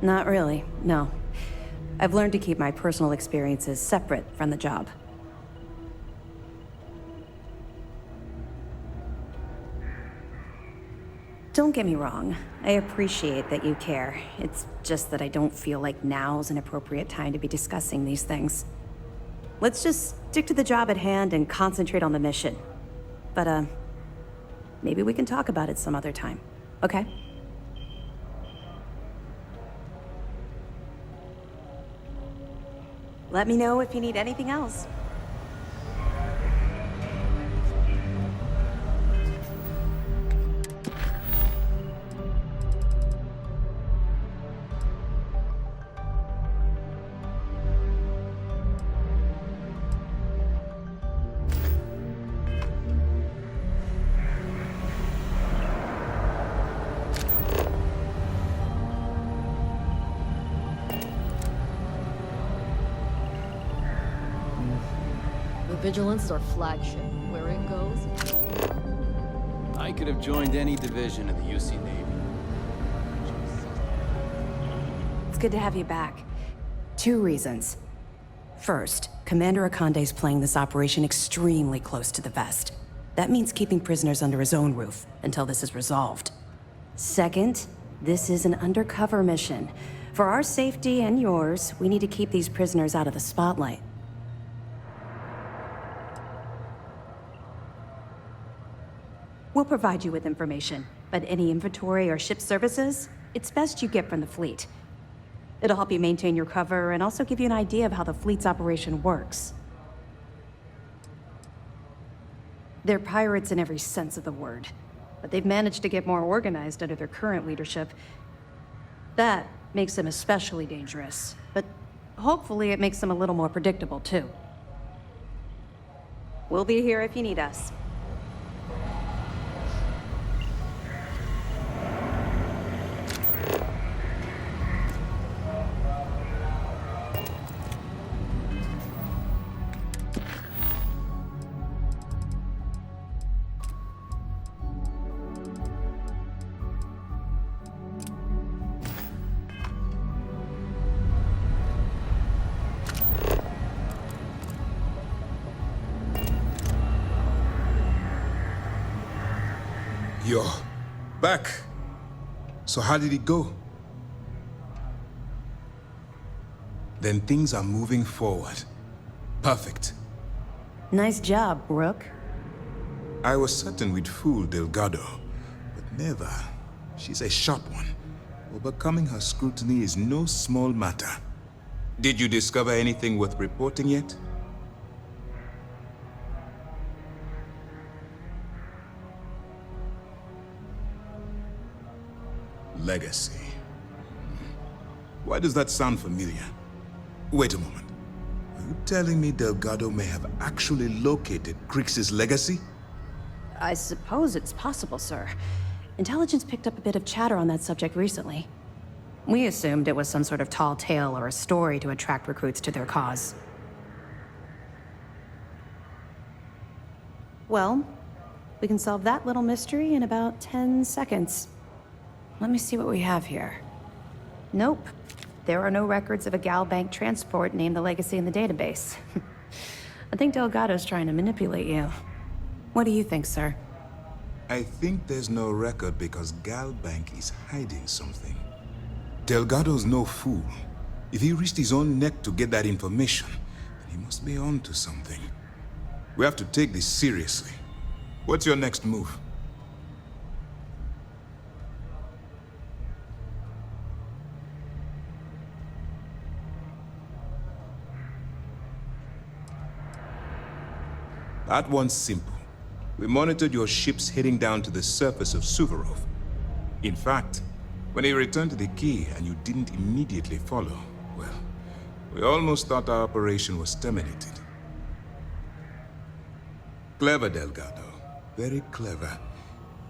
Not really, no. I've learned to keep my personal experiences separate from the job. Don't get me wrong. I appreciate that you care. It's just that I don't feel like now's an appropriate time to be discussing these things. Let's just stick to the job at hand and concentrate on the mission. But, maybe we can talk about it some other time, okay? Let me know if you need anything else. Vigilance is our flagship. Where it goes. I could have joined any division of the UC Navy. It's good to have you back. 2 reasons. First, Commander Akande's playing this operation extremely close to the vest. That means keeping prisoners under his own roof until this is resolved. Second, this is an undercover mission. For our safety and yours, we need to keep these prisoners out of the spotlight. We'll provide you with information, but any inventory or ship services, it's best you get from the fleet. It'll help you maintain your cover and also give you an idea of how the fleet's operation works. They're pirates in every sense of the word, but they've managed to get more organized under their current leadership. That makes them especially dangerous, but hopefully it makes them a little more predictable too. We'll be here if you need us. You're back. So how did it go? Then things are moving forward. Perfect. Nice job, Rook. I was certain we'd fool Delgado, but never. She's a sharp one. Overcoming her scrutiny is no small matter. Did you discover anything worth reporting yet? Legacy. Why does that sound familiar? Wait a moment. Are you telling me Delgado may have actually located Crix's legacy? I suppose it's possible, sir. Intelligence picked up a bit of chatter on that subject recently. We assumed it was some sort of tall tale or a story to attract recruits to their cause. Well, we can solve that little mystery in about 10 seconds. Let me see what we have here. Nope. There are no records of a Gal Bank transport named the Legacy in the database. I think Delgado's trying to manipulate you. What do you think, sir? I think there's no record because Gal Bank is hiding something. Delgado's no fool. If he risked his own neck to get that information, then he must be on to something. We have to take this seriously. What's your next move? That one's simple. We monitored your ships heading down to the surface of Suvorov. In fact, when he returned to the key and you didn't immediately follow, well, we almost thought our operation was terminated. Clever, Delgado. Very clever.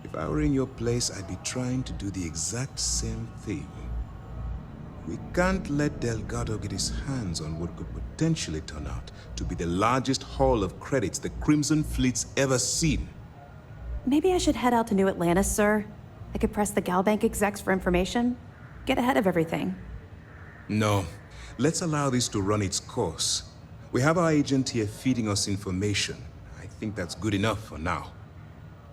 If I were in your place, I'd be trying to do the exact same thing. We can't let Delgado get his hands on what could potentially turn out to be the largest haul of credits the Crimson Fleet's ever seen. Maybe I should head out to New Atlantis, sir. I could press the Gal Bank execs for information. Get ahead of everything. No. Let's allow this to run its course. We have our agent here feeding us information. I think that's good enough for now.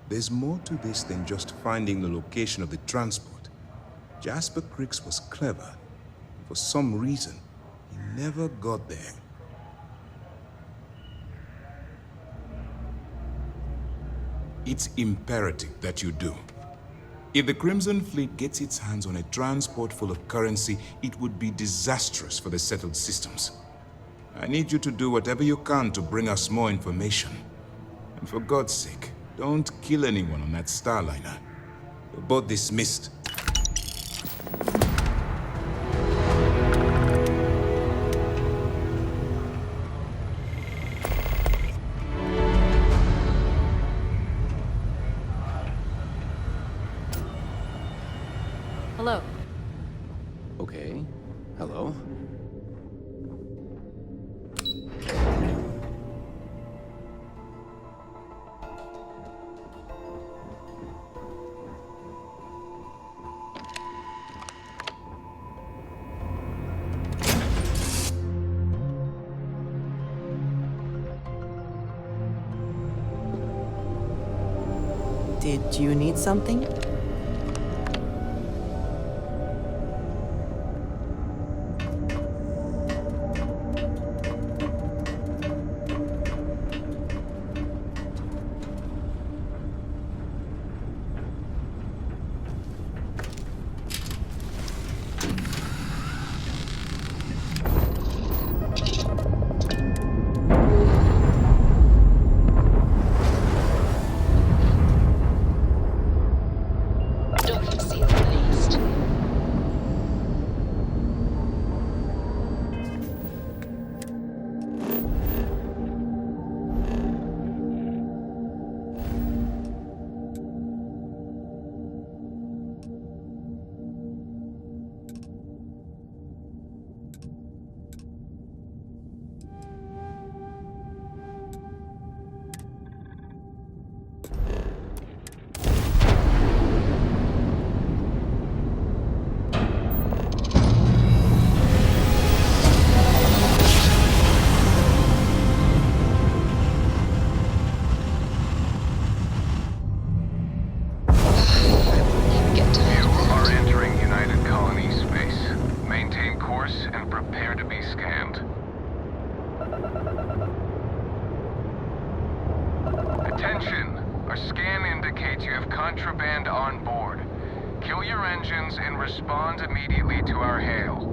There's more to this than just finding the location of the transport. Jasper Cricks was clever. For some reason, he never got there. It's imperative that you do. If the Crimson Fleet gets its hands on a transport full of currency, it would be disastrous for the settled systems. I need you to do whatever you can to bring us more information. And for God's sake, don't kill anyone on that Starliner. You're both dismissed. Hello. Okay. Hello. Did you need something? Attention! Our scan indicates you have contraband on board. Kill your engines and respond immediately to our hail.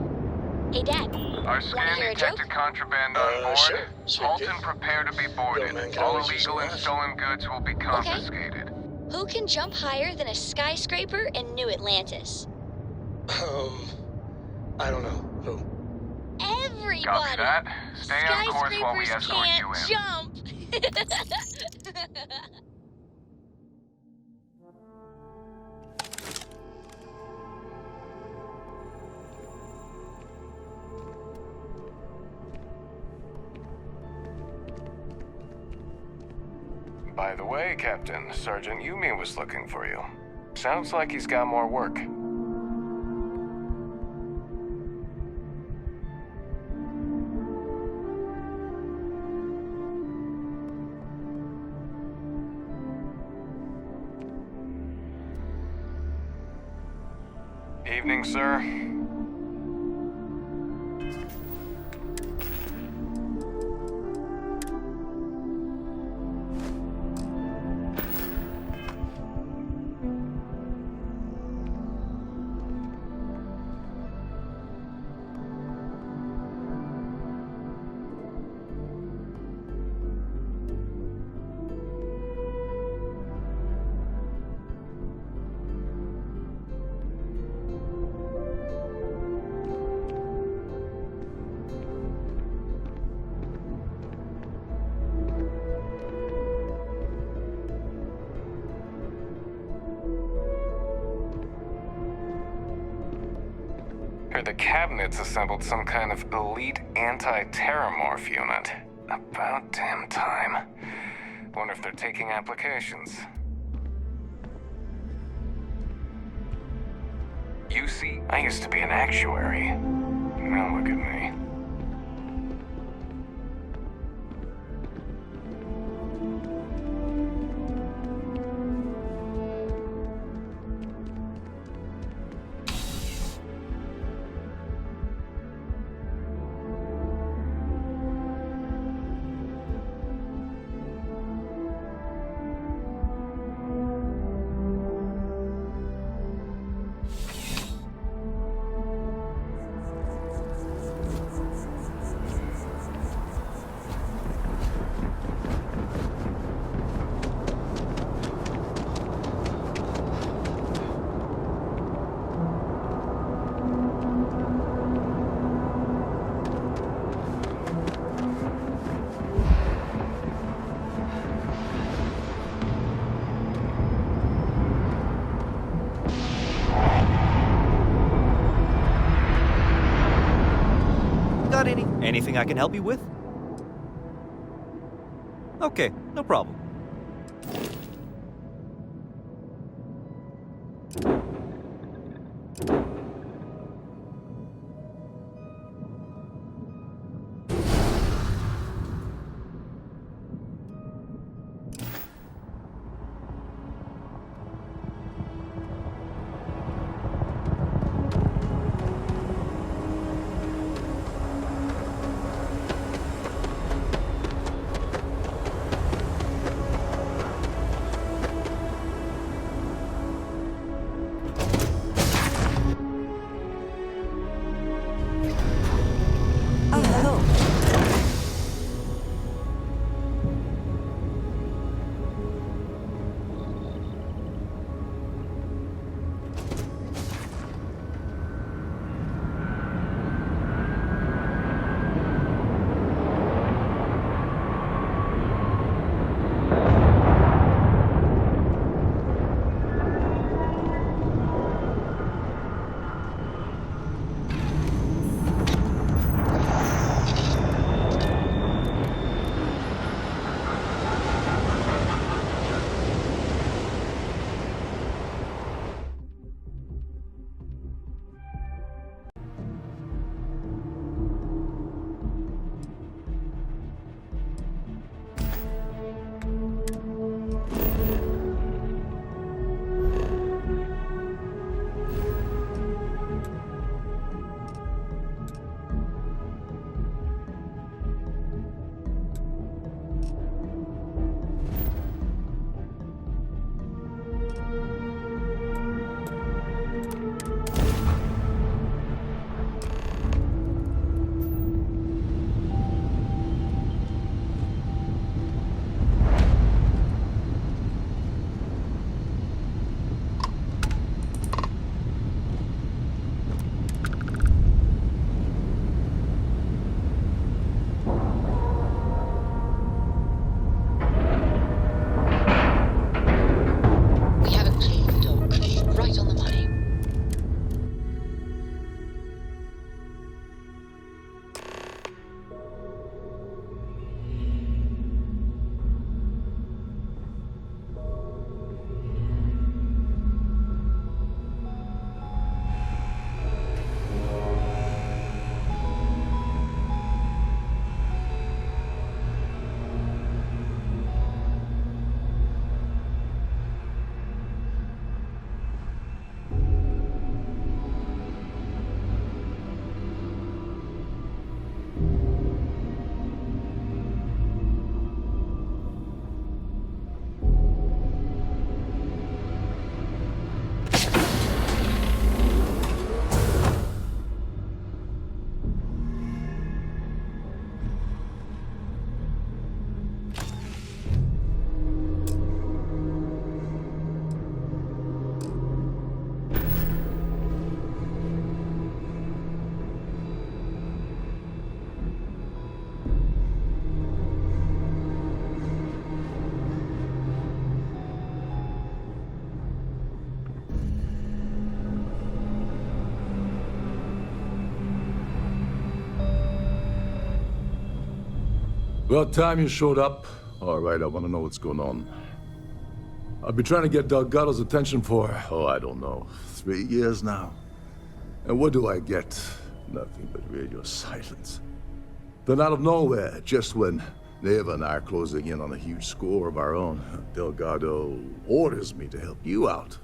Hey, Dad. Our scan detected contraband on board. Sure Halt did. and prepare to be boarded. Man can All always use illegal the and last. stolen goods will be confiscated. Who can jump higher than a skyscraper in New Atlantis? I don't know. Who? Everybody! Copy that. Stay on course while we escort you in. Jump! By the way, Captain, Sergeant Yumi was looking for you. Sounds like he's got more work. evening, sir. Heard the cabinet's assembled some kind of elite anti-terramorph unit. About damn time. Wonder if they're taking applications. You see, I used to be an actuary. Now look at me. Got anything I can help you with? Okay, no problem. About time you showed up. All right, I want to know what's going on. I've been trying to get Delgado's attention for, I don't know, 3 years now. And what do I get? Nothing but radio silence. Then out of nowhere, just when Neva and I are closing in on a huge score of our own, Delgado orders me to help you out.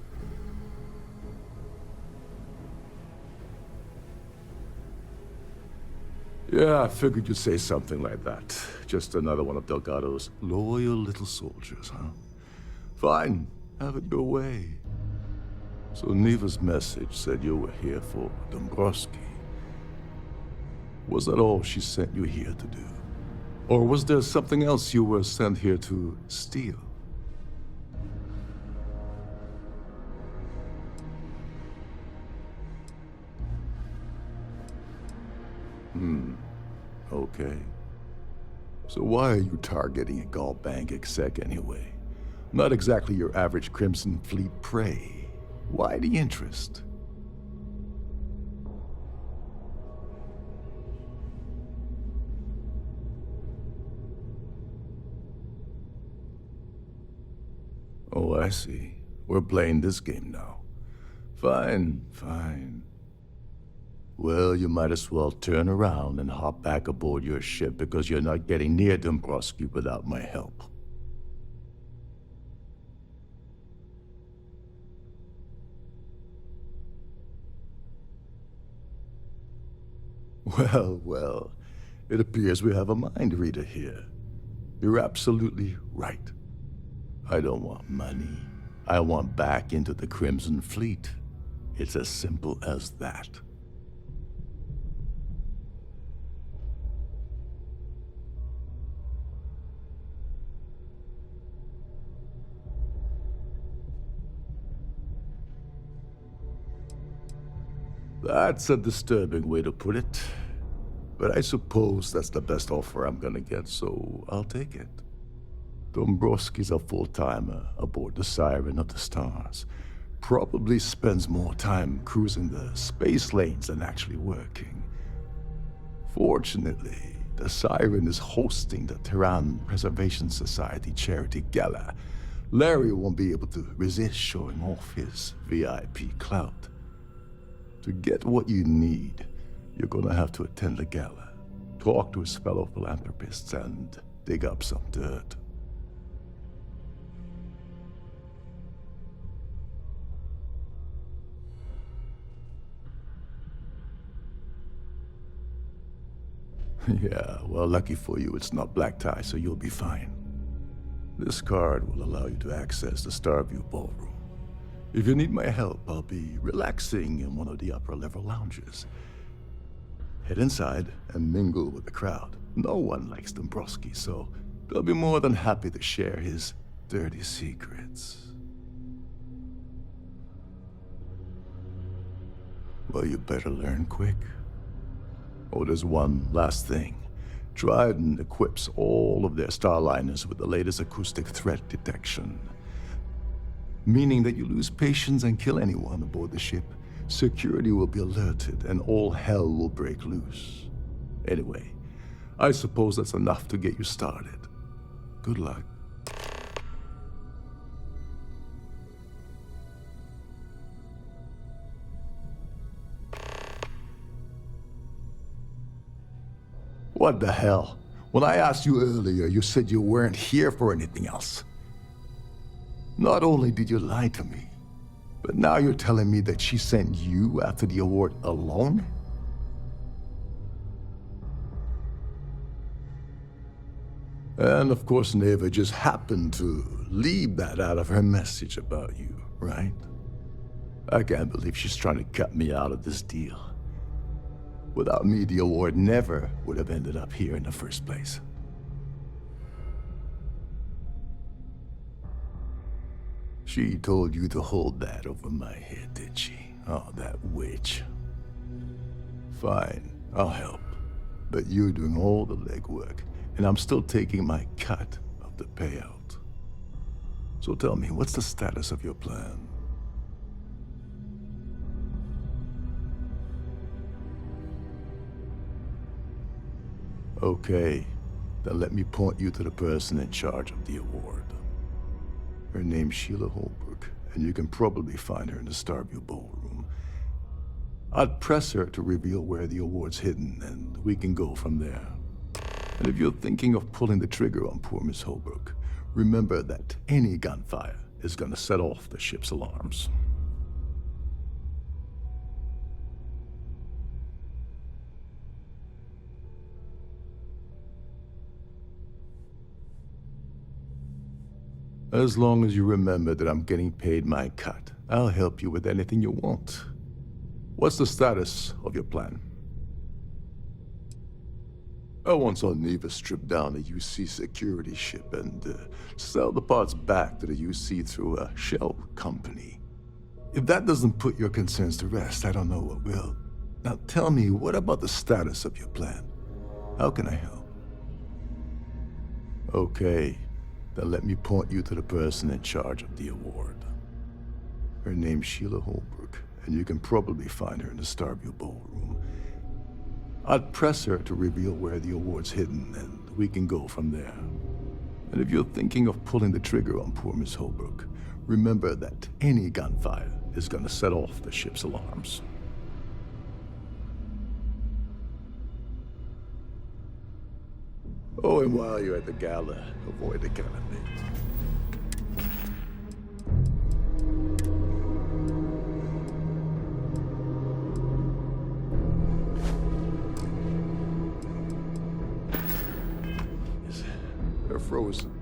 Yeah, I figured you'd say something like that. Just another one of Delgado's loyal little soldiers, huh? Fine, have it your way. So Neva's message said you were here for Dombrowski. Was that all she sent you here to do? Or was there something else you were sent here to steal? Okay. So why are you targeting a Gaul Bank exec anyway? Not exactly your average Crimson Fleet prey. Why the interest? Oh, I see. We're playing this game now. Fine, fine. Well, you might as well turn around and hop back aboard your ship because you're not getting near Dombrowski without my help. Well, well, it appears we have a mind reader here. You're absolutely right. I don't want money. I want back into the Crimson Fleet. It's as simple as that. That's a disturbing way to put it. But I suppose that's the best offer I'm gonna get, so I'll take it. Dombrowski's a full-timer aboard the Siren of the Stars. Probably spends more time cruising the space lanes than actually working. Fortunately, the Siren is hosting the Terran Preservation Society charity gala. Larry won't be able to resist showing off his VIP clout. To get what you need, you're gonna have to attend the gala, talk to his fellow philanthropists, and dig up some dirt. Yeah, well, lucky for you, it's not black tie, so you'll be fine. This card will allow you to access the Starfield ballroom. If you need my help, I'll be relaxing in one of the upper-level lounges. Head inside and mingle with the crowd. No one likes Dombrowski, so they'll be more than happy to share his dirty secrets. Well, you better learn quick. Oh, there's one last thing. Trident equips all of their starliners with the latest acoustic threat detection. Meaning that you lose patience and kill anyone aboard the ship, security will be alerted and all hell will break loose. Anyway, I suppose that's enough to get you started. Good luck. What the hell? When I asked you earlier, you said you weren't here for anything else. Not only did you lie to me, but now you're telling me that she sent you after the award alone? And of course, Neva just happened to leave that out of her message about you, right? I can't believe she's trying to cut me out of this deal. Without me, the award never would have ended up here in the first place. She told you to hold that over my head, did she? Oh, that witch. Fine, I'll help. But you're doing all the legwork, and I'm still taking my cut of the payout. So tell me, what's the status of your plan? Okay, Then let me point you to the person in charge of the award. Her name's Sheila Holbrook, and you can probably find her in the Starfield ballroom. I'd press her to reveal where the award's hidden, and we can go from there. And if you're thinking of pulling the trigger on poor Miss Holbrook, remember that any gunfire is gonna set off the ship's alarms. As long as you remember that I'm getting paid my cut, I'll help you with anything you want. What's the status of your plan? I once saw Neva strip down a UC security ship and sell the parts back to the UC through a shell company. If that doesn't put your concerns to rest, I don't know what will. Now tell me, what about the status of your plan? How can I help? Okay. Then let me point you to the person in charge of the award. Her name's Sheila Holbrook, and you can probably find her in the Starfield ballroom. I'd press her to reveal where the award's hidden, and we can go from there. And if you're thinking of pulling the trigger on poor Miss Holbrook, remember that any gunfire is gonna set off the ship's alarms. Oh, and while you're at the gala, avoid the kind of thing. They're frozen.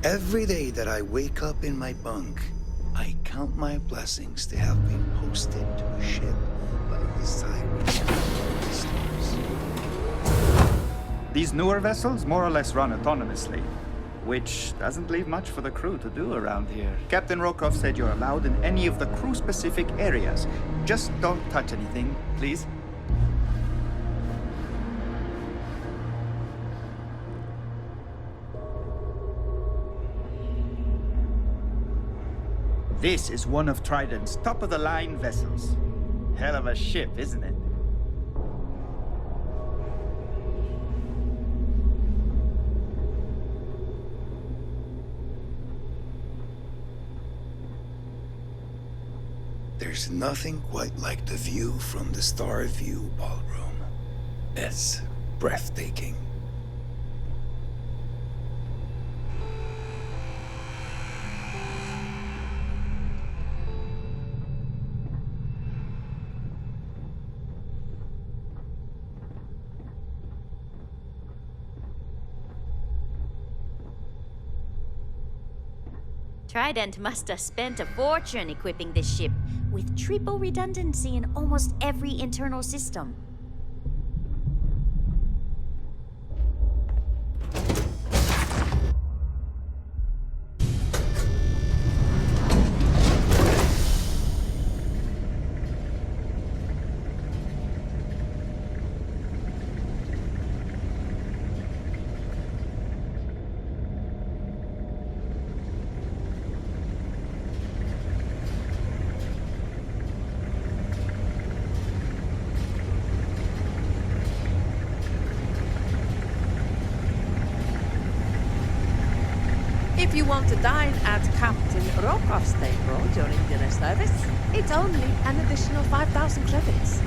Every day that I wake up in my bunk, I count my blessings to have been posted to a ship like this time. These newer vessels more or less run autonomously, which doesn't leave much for the crew to do around here. Captain Rokoff said you're allowed in any of the crew-specific areas. Just don't touch anything, please. This is one of Trident's top-of-the-line vessels. Hell of a ship, isn't it? There's nothing quite like the view from the Starfield ballroom. It's breathtaking. Trident must have spent a fortune equipping this ship with triple redundancy in almost every internal system. If you want to dine at Captain Rokoff's table during dinner service, it's only an additional 5,000 credits.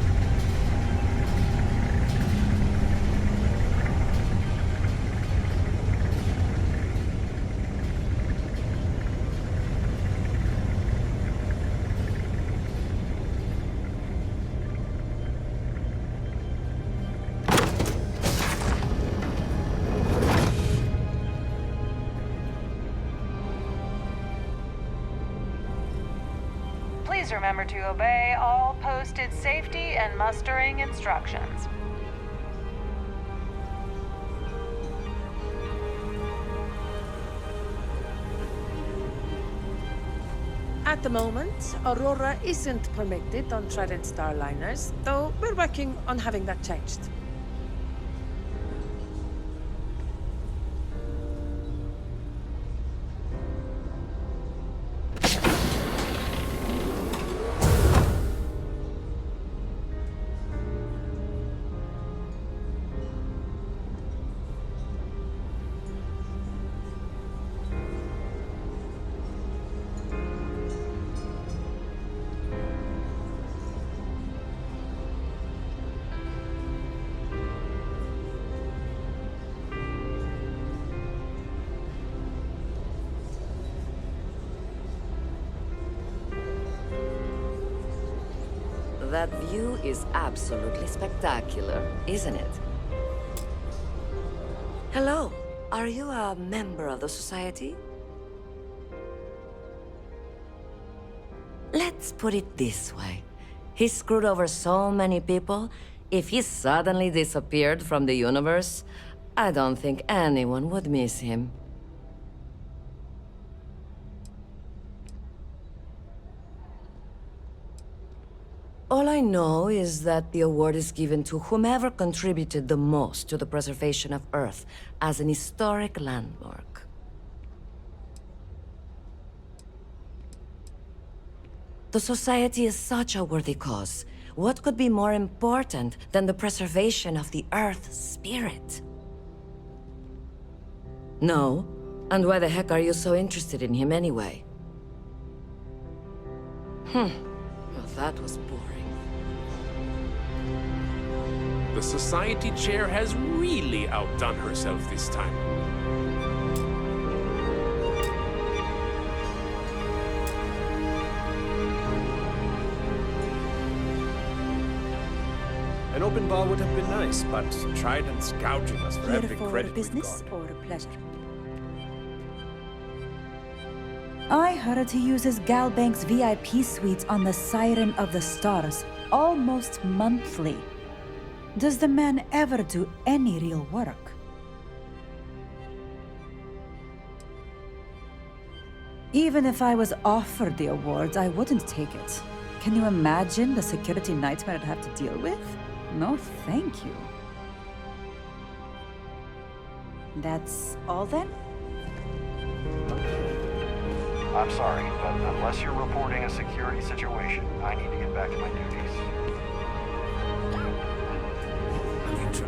Please remember to obey all posted safety and mustering instructions. At the moment, Aurora isn't permitted on Trident Starliners, though we're working on having that changed. That view is absolutely spectacular, isn't it? Hello, are you a member of the Society? Let's put it this way. He screwed over so many people, if he suddenly disappeared from the universe, I don't think anyone would miss him. All I know is that the award is given to whomever contributed the most to the preservation of Earth as an historic landmark. The Society is such a worthy cause. What could be more important than the preservation of the Earth's spirit? No? And why the heck are you so interested in him anyway? Well, that was boring. The Society Chair has really outdone herself this time. An open bar would have been nice, but Trident's gouging us for every credit we've business got. or pleasure? I heard he uses Galbank's VIP suites on the Siren of the Stars almost monthly. Does the man ever do any real work? Even if I was offered the awards, I wouldn't take it. Can you imagine the security nightmare I'd have to deal with? No, thank you. That's all then? I'm sorry, but unless you're reporting a security situation, I need to get back to my duties.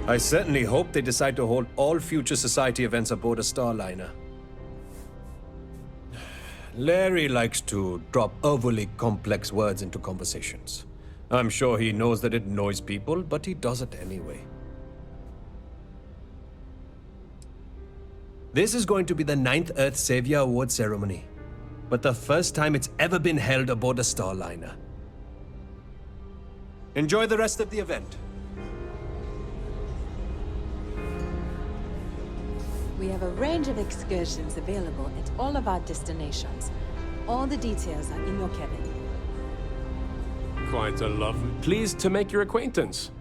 I certainly hope they decide to hold all future Society events aboard a Starliner. Larry likes to drop overly complex words into conversations. I'm sure he knows that it annoys people, but he does it anyway. This is going to be the 9th Earth Savior Award ceremony, but the first time it's ever been held aboard a Starliner. Enjoy the rest of the event. We have a range of excursions available at all of our destinations. All the details are in your cabin. Quite a lovely. Pleased to make your acquaintance.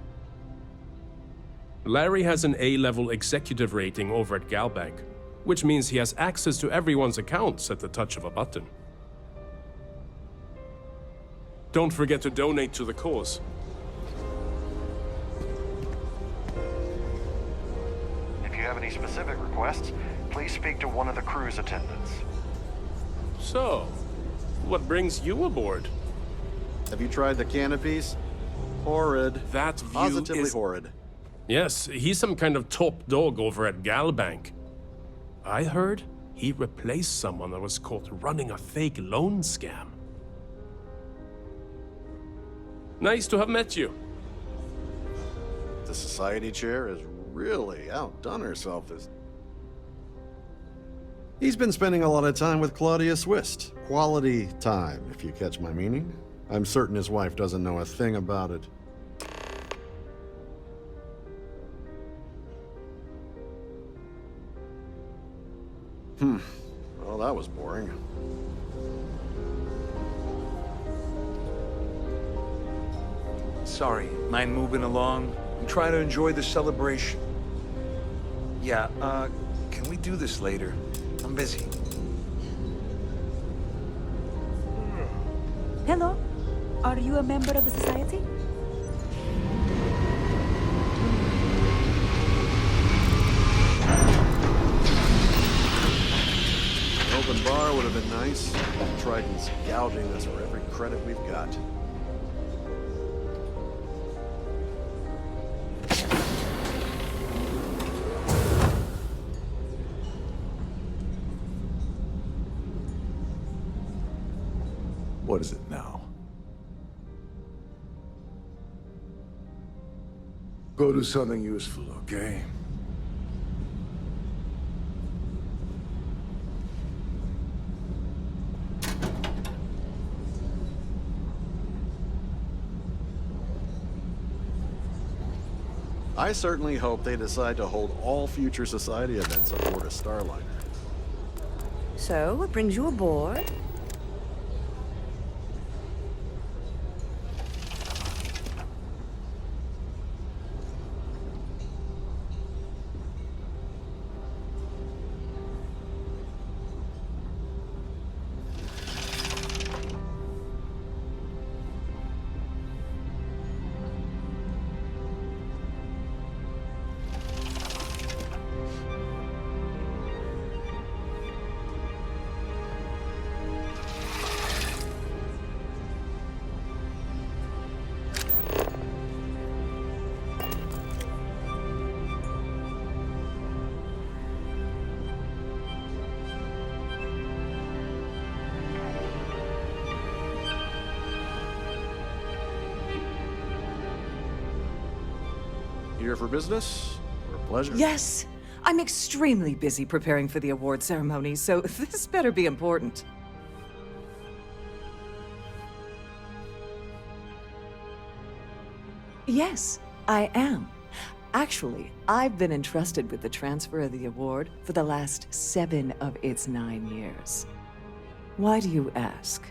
Larry has an A-level executive rating over at Galbank, which means he has access to everyone's accounts at the touch of a button. Don't forget to donate to the cause. If you have any specific requests, please speak to one of the cruise attendants. So, what brings you aboard? Have you tried the canopies? Horrid. That view Positively is horrid. Yes, he's some kind of top dog over at Galbank. I heard he replaced someone that was caught running a fake loan scam. Nice to have met you. The Society Chair has really outdone herself as... He's been spending a lot of time with Claudia Swist. Quality time, if you catch my meaning. I'm certain his wife doesn't know a thing about it. Well, that was boring. Sorry, mind moving along? I'm trying to enjoy the celebration. Yeah, can we do this later? I'm busy. Hello? Are you a member of the society? An open bar would have been nice. Triton's gouging us for every credit we've got. What is it now? Go do something useful, okay? I certainly hope they decide to hold all future society events aboard a Starliner. So, what brings you aboard? Here for business or pleasure? Yes. I'm extremely busy preparing for the award ceremony, so this better be important. Yes, I am. Actually, I've been entrusted with the transfer of the award for the last 7 of its 9 years. Why do you ask?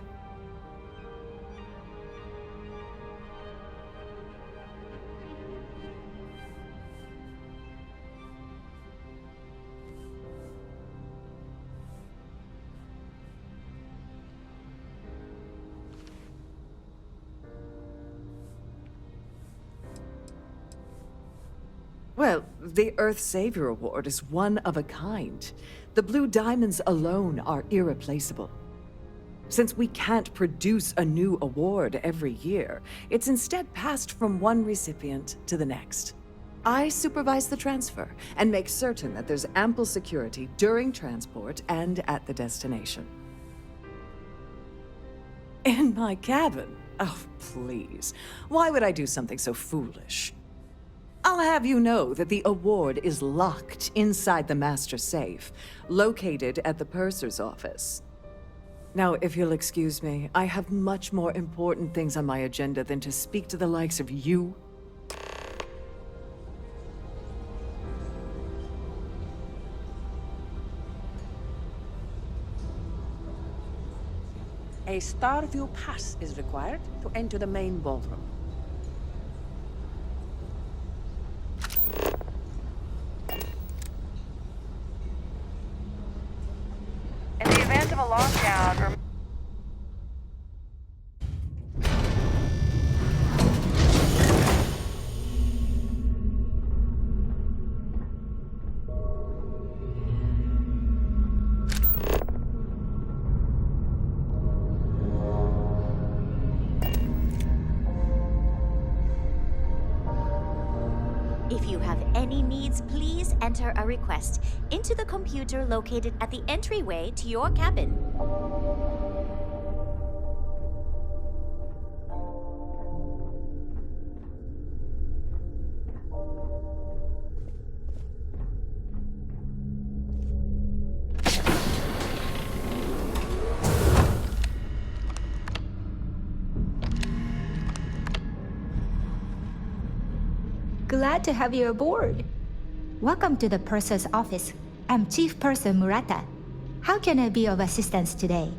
Well, the Earth Savior Award is one of a kind. The Blue Diamonds alone are irreplaceable. Since we can't produce a new award every year, it's instead passed from one recipient to the next. I supervise the transfer and make certain that there's ample security during transport and at the destination. In my cabin? Oh, please. Why would I do something so foolish? I'll have you know that the award is locked inside the master safe, located at the purser's office. Now, if you'll excuse me, I have much more important things on my agenda than to speak to the likes of you. A Starfield pass is required to enter the main ballroom. In the event of a lockdown, If you have any needs, please enter a request into the computer located at the entryway to your cabin. Glad to have you aboard. Welcome to the Purser's office. I'm Chief Purser Murata. How can I be of assistance today?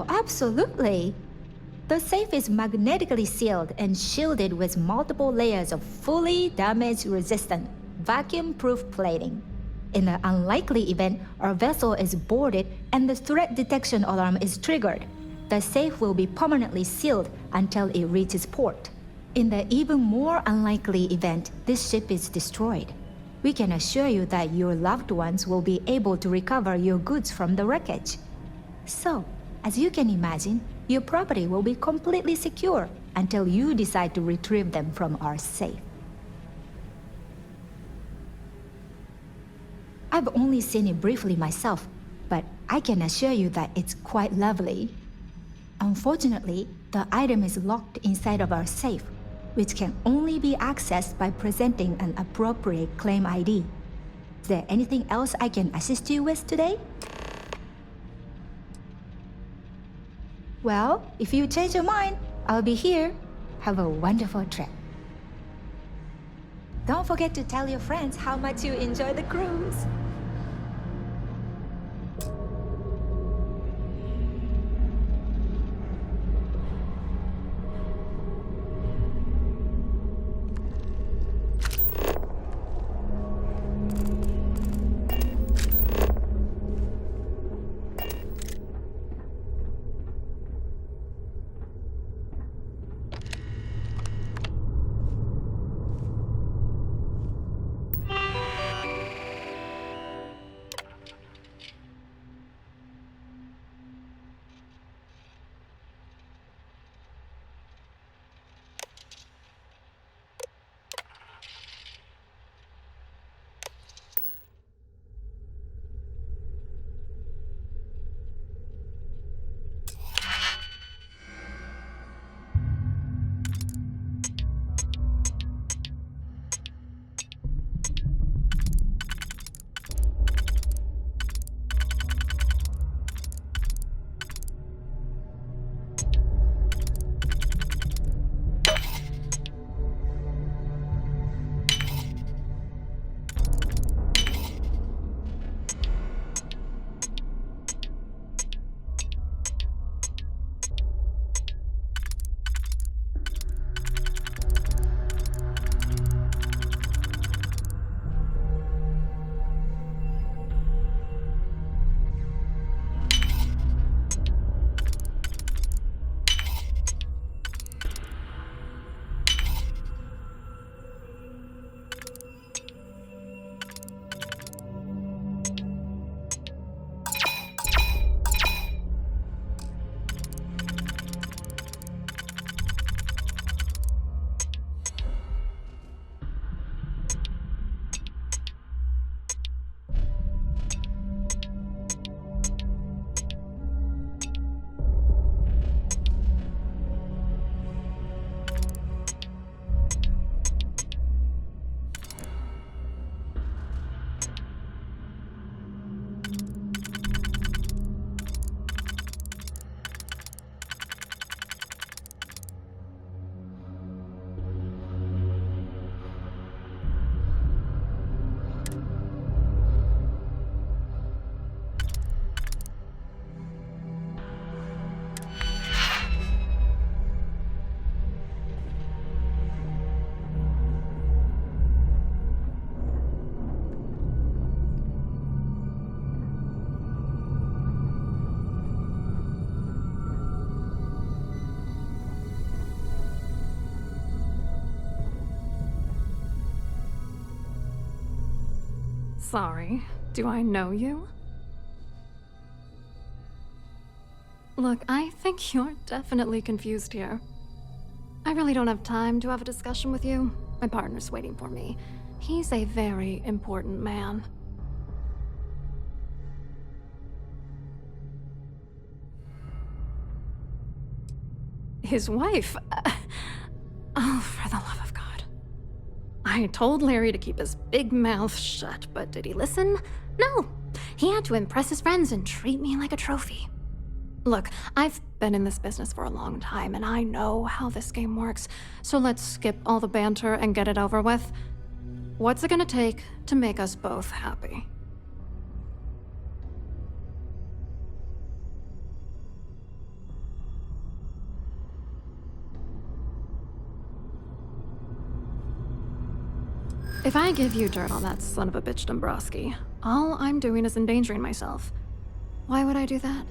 absolutely. The safe is magnetically sealed and shielded with multiple layers of fully damage-resistant, vacuum-proof plating. In the unlikely event our vessel is boarded and the threat detection alarm is triggered, the safe will be permanently sealed until it reaches port. In the even more unlikely event this ship is destroyed, we can assure you that your loved ones will be able to recover your goods from the wreckage. So, as you can imagine, your property will be completely secure until you decide to retrieve them from our safe. I've only seen it briefly myself, but I can assure you that it's quite lovely. Unfortunately, the item is locked inside of our safe, which can only be accessed by presenting an appropriate claim ID. Is there anything else I can assist you with today? Well, if you change your mind, I'll be here. Have a wonderful trip. Don't forget to tell your friends how much you enjoy the cruise. Sorry, do I know you? Look, I think you're definitely confused here. I really don't have time to have a discussion with you. My partner's waiting for me. He's a very important man. His wife? Oh, for the love of God. I told Larry to keep his big mouth shut, but did he listen? No. He had to impress his friends and treat me like a trophy. Look, I've been in this business for a long time, and I know how this game works, so let's skip all the banter and get it over with. What's it gonna take to make us both happy? If I give you dirt on that son of a bitch Dombrowski, all I'm doing is endangering myself. Why would I do that?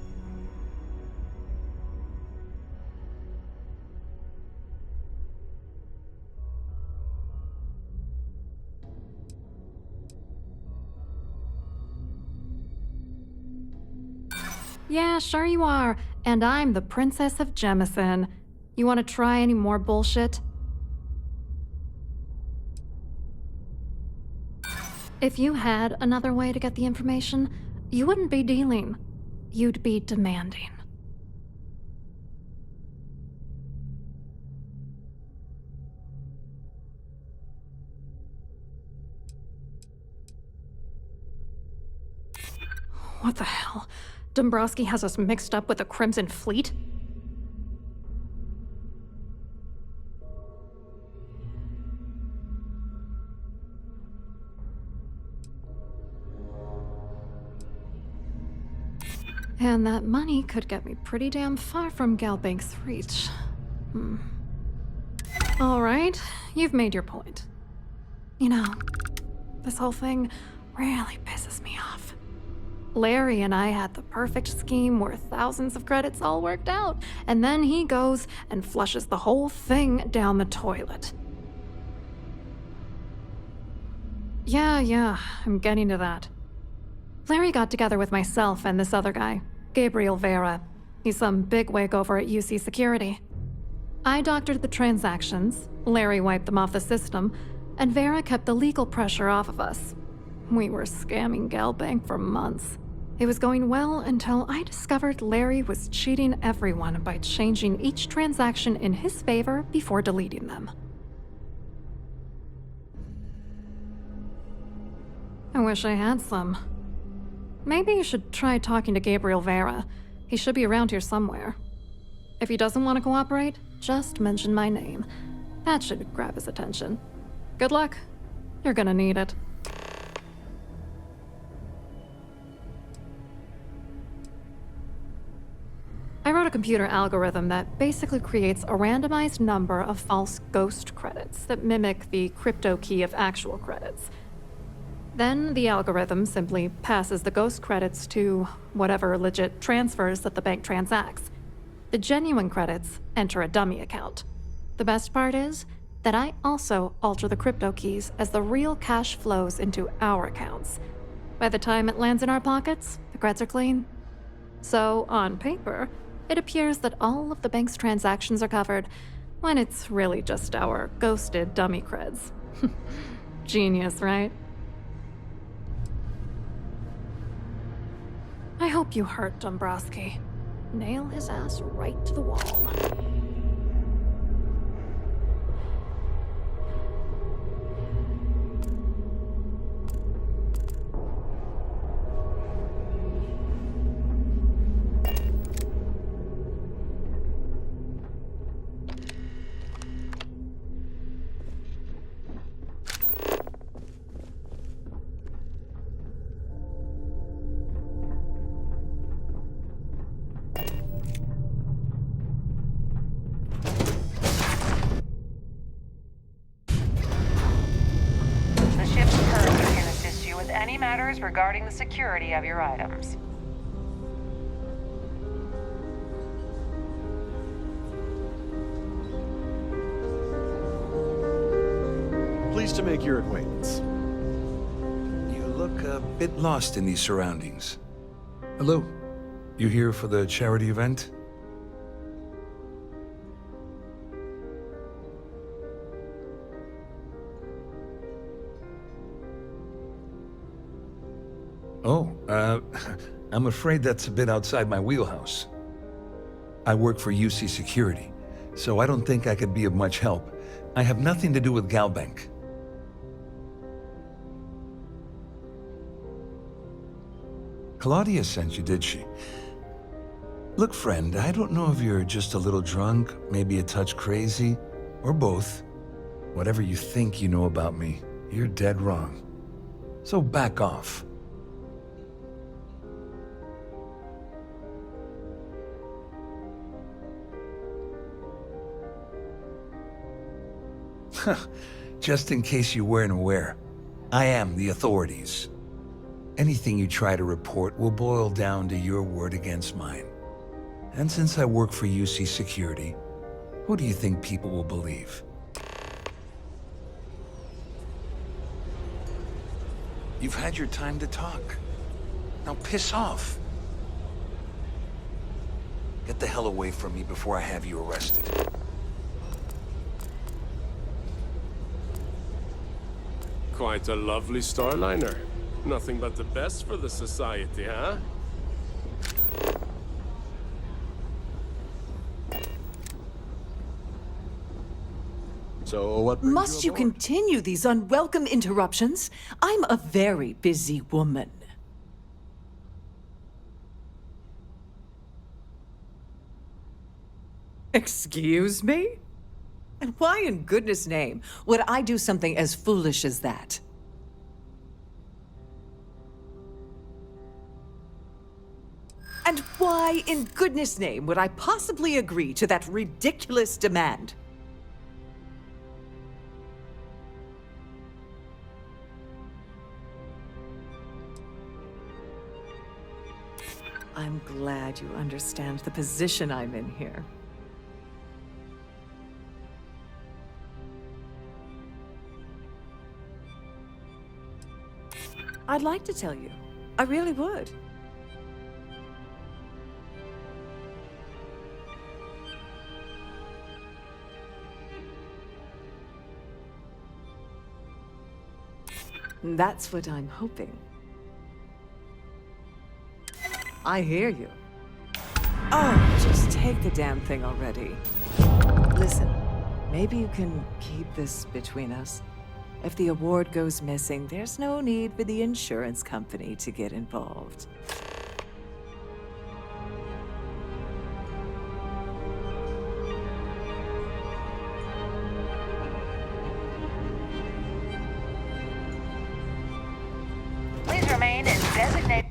Yeah, sure you are. And I'm the Princess of Jemison. You want to try any more bullshit? If you had another way to get the information, you wouldn't be dealing. You'd be demanding. What the hell? Dombrowski has us mixed up with the Crimson Fleet? And that money could get me pretty damn far from Galbank's reach. Alright, you've made your point. You know, this whole thing really pisses me off. Larry and I had the perfect scheme worth thousands of credits all worked out, and then he goes and flushes the whole thing down the toilet. Yeah, I'm getting to that. Larry got together with myself and this other guy, Gabriel Vera. He's some bigwig over at UC Security. I doctored the transactions, Larry wiped them off the system, and Vera kept the legal pressure off of us. We were scamming Galbank for months. It was going well until I discovered Larry was cheating everyone by changing each transaction in his favor before deleting them. I wish I had some. Maybe you should try talking to Gabriel Vera. He should be around here somewhere. If he doesn't want to cooperate, just mention my name. That should grab his attention. Good luck. You're gonna need it. I wrote a computer algorithm that basically creates a randomized number of false ghost credits that mimic the crypto key of actual credits. Then the algorithm simply passes the ghost credits to whatever legit transfers that the bank transacts. The genuine credits enter a dummy account. The best part is that I also alter the crypto keys as the real cash flows into our accounts. By the time it lands in our pockets, the creds are clean. So, on paper, it appears that all of the bank's transactions are covered, when it's really just our ghosted dummy creds. Genius, right? I hope you hurt Dombrowski. Nail his ass right to the wall. Regarding the security of your items. Pleased to make your acquaintance. You look a bit lost in these surroundings. Hello. You here for the charity event? Oh, I'm afraid that's a bit outside my wheelhouse. I work for UC Security, so I don't think I could be of much help. I have nothing to do with Galbank. Claudia sent you, did she? Look, friend, I don't know if you're just a little drunk, maybe a touch crazy, or both. Whatever you think you know about me, you're dead wrong. So back off. Just in case you weren't aware, I am the authorities. Anything you try to report will boil down to your word against mine. And since I work for UC Security, who do you think people will believe? You've had your time to talk. Now piss off. Get the hell away from me before I have you arrested. Quite a lovely Starliner. Nothing but the best for the society, huh? So what brings Must you continue these unwelcome interruptions? I'm a very busy woman. Excuse me? And why in goodness name would I do something as foolish as that? And why in goodness name would I possibly agree to that ridiculous demand? I'm glad you understand the position I'm in here. I'd like to tell you. I really would. That's what I'm hoping. I hear you. Oh, just take the damn thing already. Listen, maybe you can keep this between us. If the award goes missing, there's no need for the insurance company to get involved. Please remain in designated...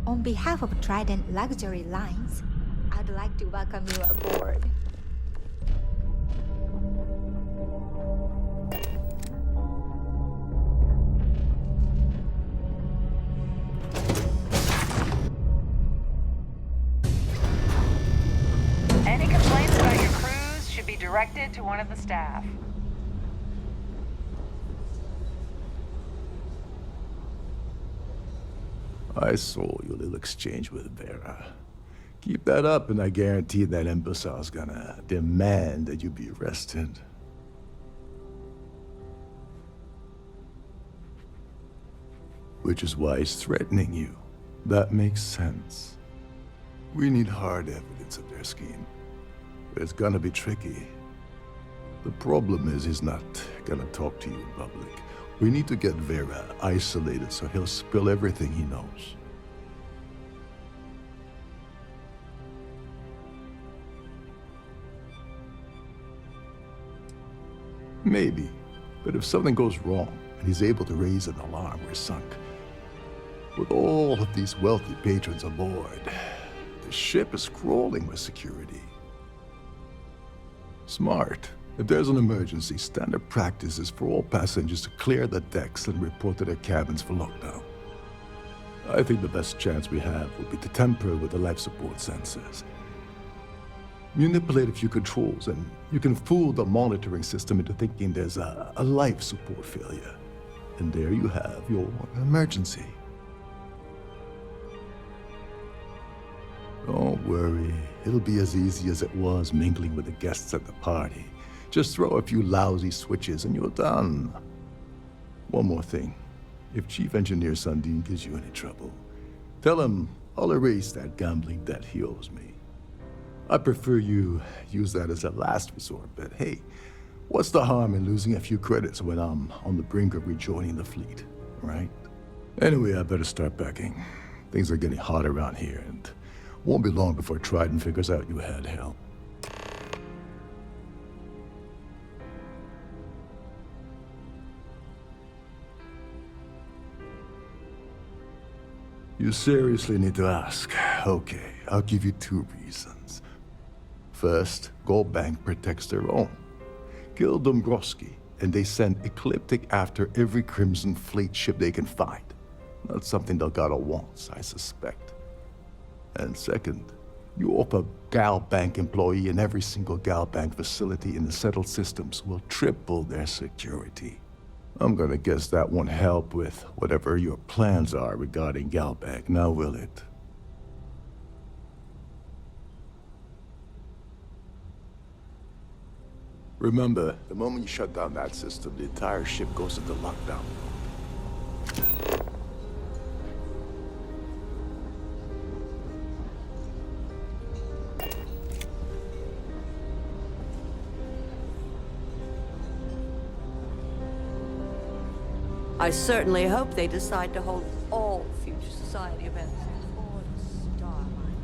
On behalf of Trident Luxury Lines, I'd like to welcome you aboard. Any complaints about your cruise should be directed to one of the staff. I saw your little exchange with Vera. Keep that up and I guarantee that imbecile's gonna demand that you be arrested. Which is why he's threatening you. That makes sense. We need hard evidence of their scheme. But it's gonna be tricky. The problem is he's not gonna talk to you in public. We need to get Vera isolated so he'll spill everything he knows. Maybe, but if something goes wrong and he's able to raise an alarm, we're sunk. With all of these wealthy patrons aboard, the ship is crawling with security. Smart. If there's an emergency, standard practice is for all passengers to clear the decks and report to their cabins for lockdown. I think the best chance we have would be to tamper with the life support sensors. Manipulate a few controls, and you can fool the monitoring system into thinking there's a life support failure. And there you have your emergency. Don't worry, it'll be as easy as it was mingling with the guests at the party. Just throw a few lousy switches and you're done. One more thing. If Chief Engineer Sundin gives you any trouble, tell him I'll erase that gambling debt he owes me. I prefer you use that as a last resort, but hey, what's the harm in losing a few credits when I'm on the brink of rejoining the fleet, right? Anyway, I better start packing. Things are getting hot around here, and won't be long before Trident figures out you had help. You seriously need to ask. Okay, I'll give you 2 reasons. First, Gold Bank protects their own. Kill Dombrowski, and they send Ecliptic after every Crimson Fleet ship they can find. Not something Delgado wants, I suspect. And second, you offer Gal Bank employee in every single Gal Bank facility in the settled systems will triple their security. I'm gonna guess that won't help with whatever your plans are regarding Gal Bank, now will it? Remember, the moment you shut down that system, the entire ship goes into lockdown. I certainly hope they decide to hold all future society events on Starline.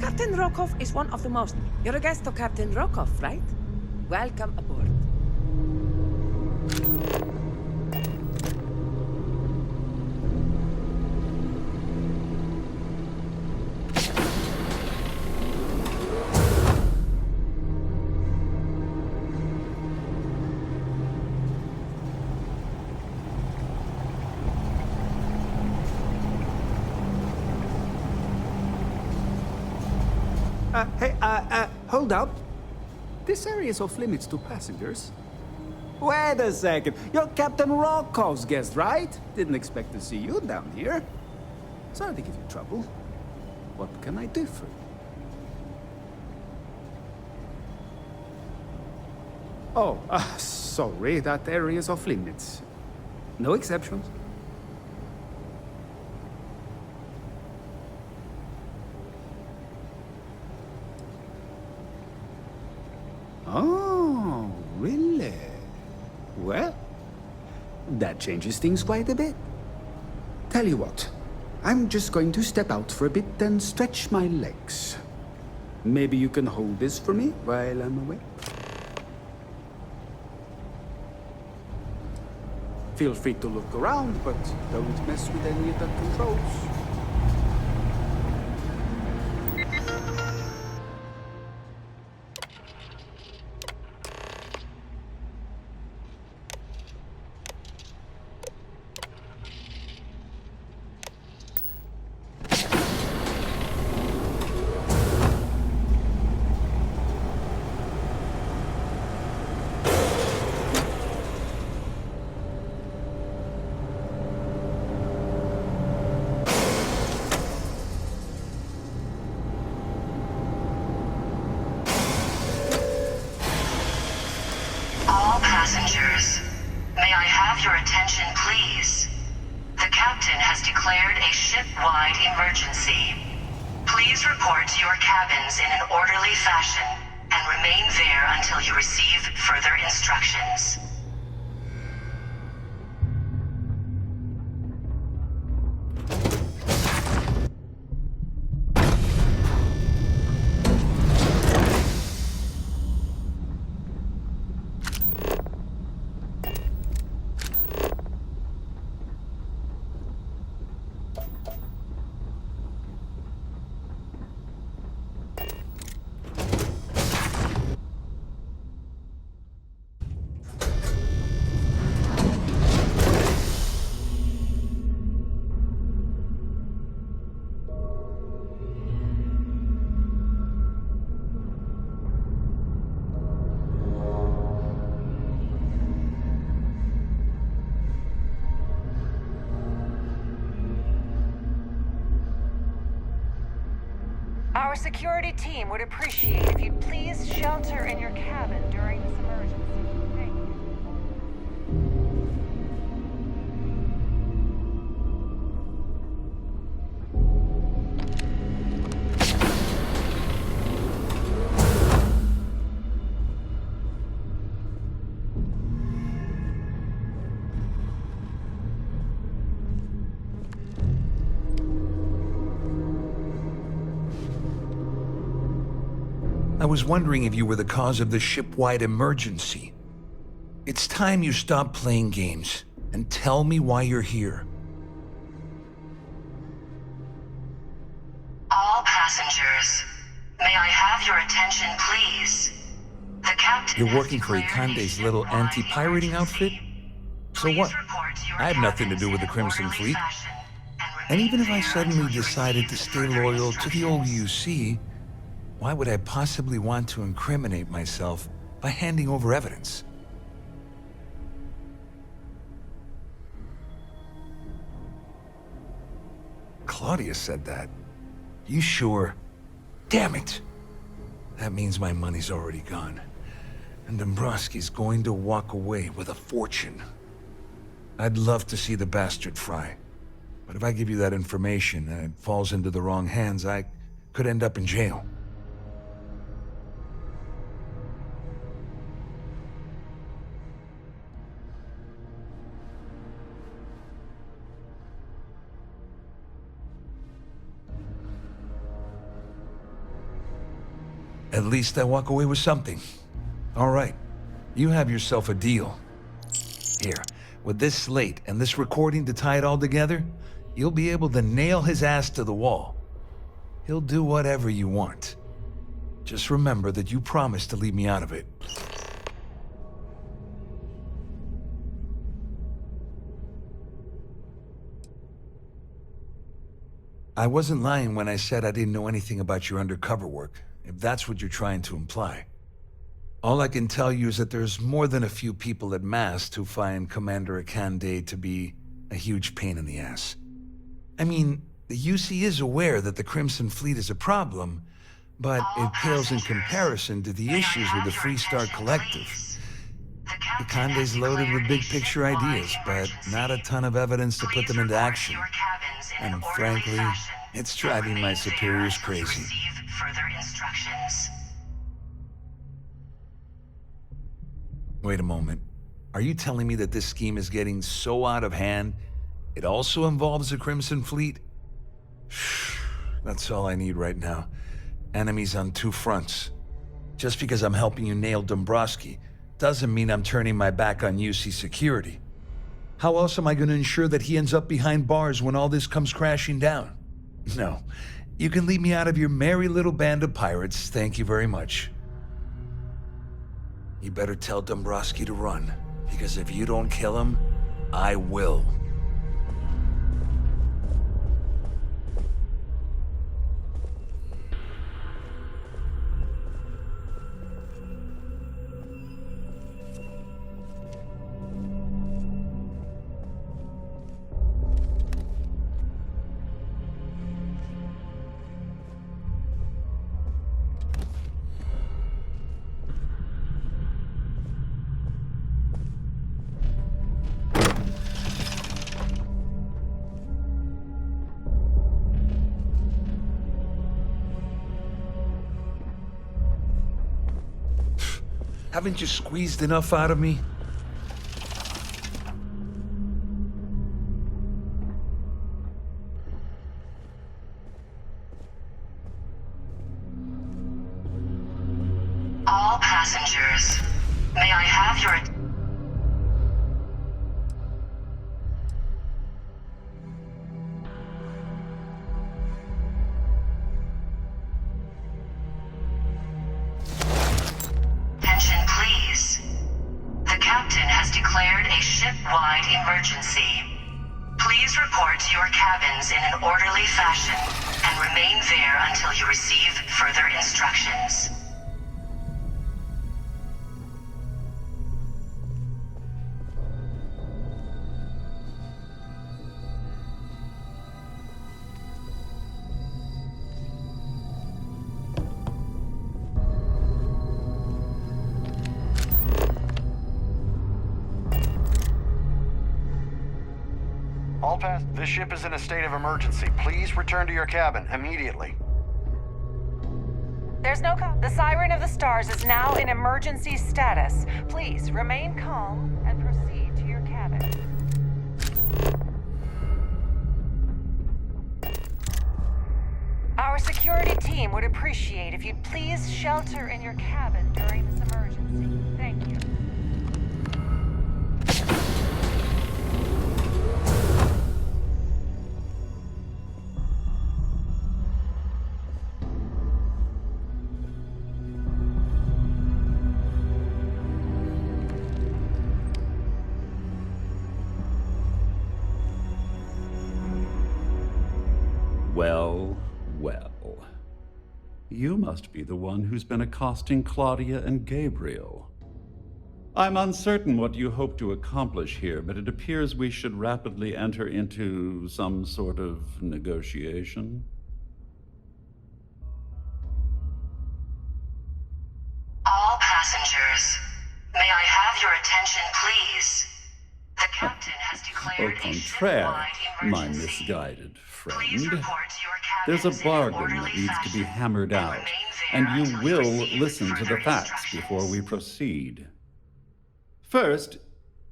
Captain Rokov is one of the most. You're a guest of Captain Rokov, right? Welcome aboard. Hold up. This area is off limits to passengers. Wait a second. You're Captain Rokov's guest, right? Didn't expect to see you down here. Sorry to give you trouble. What can I do for you? Oh, sorry. That area is off limits. No exceptions. Oh, really? Well, that changes things quite a bit. Tell you what, I'm just going to step out for a bit and stretch my legs. Maybe you can hold this for me while I'm away? Feel free to look around, but don't mess with any of the controls. have your attention, please? The captain has declared a ship-wide emergency. Please report to your cabins in an orderly fashion and remain there until you receive further instructions. Our security team would appreciate if you'd please shelter in your cabin during this emergency. Thank you. I was wondering if you were the cause of the ship-wide emergency. It's time you stop playing games and tell me why you're here. All passengers, may I have your attention, please? The captain You're working for Ikande's little anti-pirating outfit? So what? I have nothing to do with the Crimson Fleet. And even if I suddenly decided to stay loyal to the old UC, why would I possibly want to incriminate myself by handing over evidence? Claudia said that. You sure? Damn it! That means my money's already gone. And Dombrowski's going to walk away with a fortune. I'd love to see the bastard fry. But if I give you that information and it falls into the wrong hands, I could end up in jail. At least I walk away with something. All right, you have yourself a deal. Here, with this slate and this recording to tie it all together, you'll be able to nail his ass to the wall. He'll do whatever you want. Just remember that you promised to leave me out of it. I wasn't lying when I said I didn't know anything about your undercover work, if that's what you're trying to imply. All I can tell you is that there's more than a few people at Mast who find Commander Ikande to be a huge pain in the ass. I mean, the UC is aware that the Crimson Fleet is a problem, but it pales in comparison to the issues with the Freestar Collective. Ikande's loaded with big-picture ideas, but not a ton of evidence to put them into action. And frankly, it's driving my superiors crazy. Further instructions. Wait a moment. Are you telling me that this scheme is getting so out of hand, it also involves the Crimson Fleet? That's all I need right now. Enemies on two fronts. Just because I'm helping you nail Dombrowski doesn't mean I'm turning my back on UC security. How else am I going to ensure that he ends up behind bars when all this comes crashing down? No. You can leave me out of your merry little band of pirates, thank you very much. You better tell Dombrowski to run, because if you don't kill him, I will. Haven't you squeezed enough out of me? All passengers, may I have your attention, please. The captain has declared a ship-wide emergency. Please report to your cabins in an orderly fashion and remain there until you receive further instructions. All pass. This ship is in a state of emergency. Please return to your cabin immediately. There's no The Siren of the Stars is now in emergency status. Please remain calm and proceed to your cabin. Our security team would appreciate if you'd please shelter in your cabin during this emergency. Thank you. Well, well. You must be the one who's been accosting Claudia and Gabriel. I'm uncertain what you hope to accomplish here, but it appears we should rapidly enter into some sort of negotiation. All passengers, may I have your attention, please? The captain has declared Au a contraire, ship-wide my emergency. misguided friend. Please report to your There's cabins a in an bargain orderly that needs to fashion be hammered out, and you will listen to the facts before we proceed. First,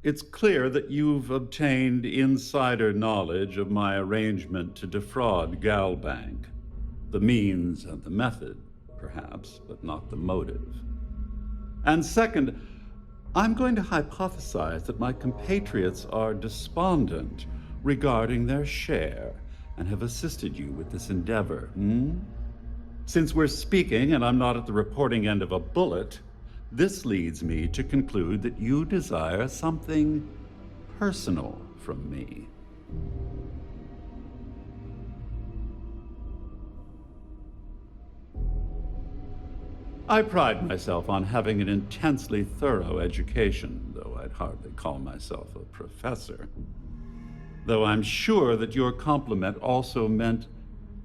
it's clear that you've obtained insider knowledge of my arrangement to defraud Galbank. The means and the method, perhaps, but not the motive. And second, I'm going to hypothesize that my compatriots are despondent regarding their share and have assisted you with this endeavor. Since we're speaking and I'm not at the reporting end of a bullet, this leads me to conclude that you desire something personal from me. I pride myself on having an intensely thorough education, though I'd hardly call myself a professor. Though I'm sure that your compliment also meant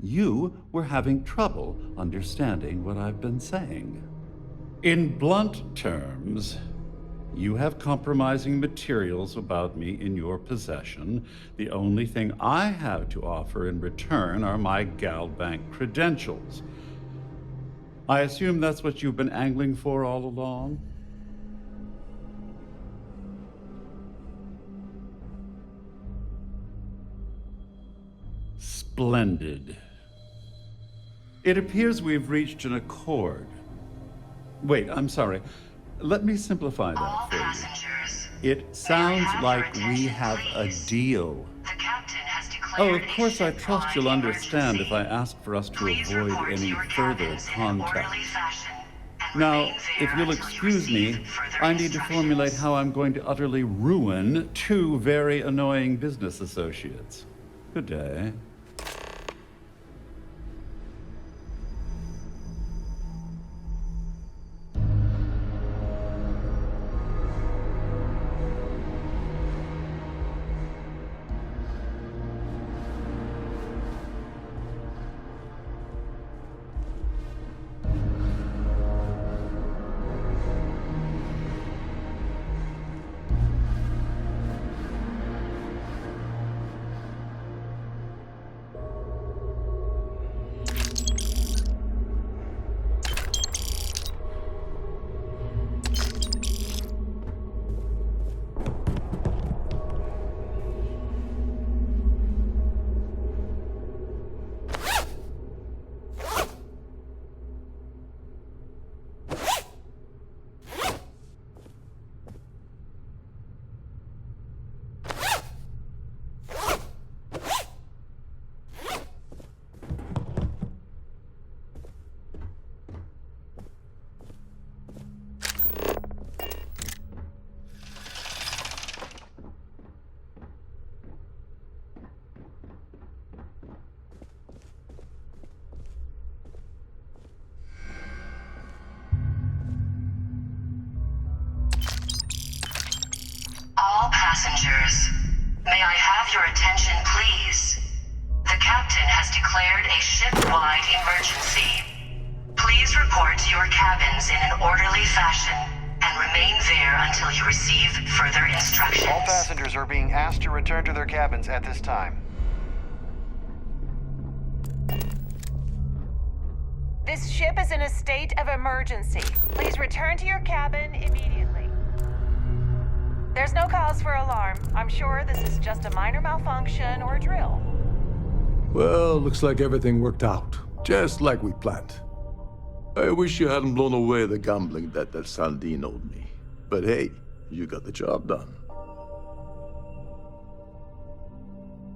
you were having trouble understanding what I've been saying. In blunt terms, you have compromising materials about me in your possession. The only thing I have to offer in return are my Galbank credentials. I assume that's what you've been angling for all along? Splendid. It appears we've reached an accord. Wait, I'm sorry. Let me simplify that for you. It sounds like we have a deal. Oh, of course, I trust you'll understand if I ask for us to avoid any further contact. Now, if you'll excuse me, I need to formulate how I'm going to utterly ruin two very annoying business associates. Good day. your attention, please? The captain has declared a ship-wide emergency. Please report to your cabins in an orderly fashion and remain there until you receive further instructions. All passengers are being asked to return to their cabins at this time. This ship is in a state of emergency. Please return to your cabin immediately. There's no cause for alarm. I'm sure this is just a minor malfunction or drill. Well, looks like everything worked out, just like we planned. I wish you hadn't blown away the gambling debt that Sandine owed me. But hey, you got the job done.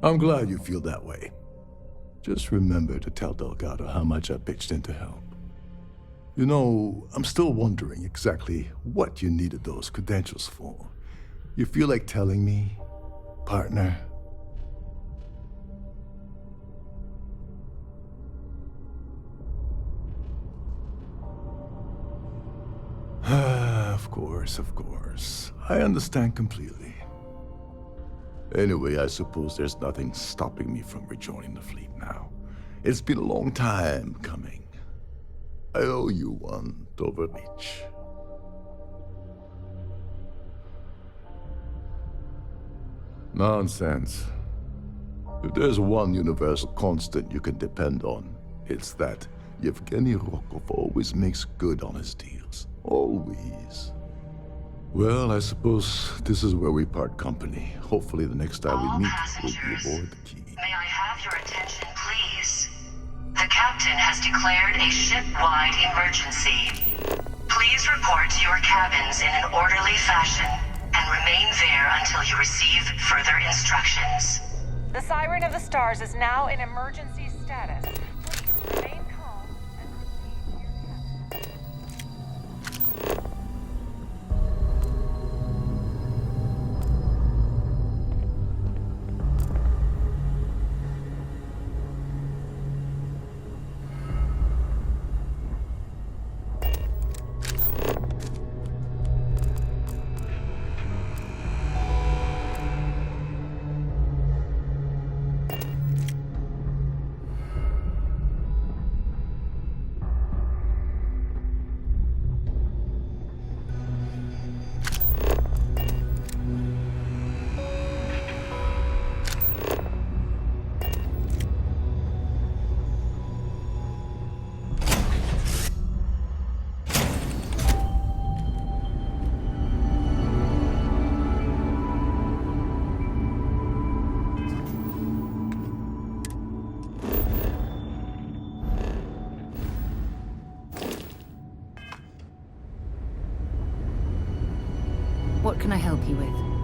I'm glad you feel that way. Just remember to tell Delgado how much I pitched in to help. You know, I'm still wondering exactly what you needed those credentials for. You feel like telling me, partner? Of course. I understand completely. Anyway, I suppose there's nothing stopping me from rejoining the fleet now. It's been a long time coming. I owe you one, Dover Beach. Nonsense. If there's one universal constant you can depend on, it's that Yevgeny Rokov always makes good on his deals. Always. Well, I suppose this is where we part company. Hopefully the next time we meet, we'll be aboard the Key. May I have your attention, please? The captain has declared a ship-wide emergency. Please report to your cabins in an orderly fashion and remain there until you receive further instructions. The Siren of the Stars is now in emergency status. Please remain calm and proceed to your cabin. What can I help you with?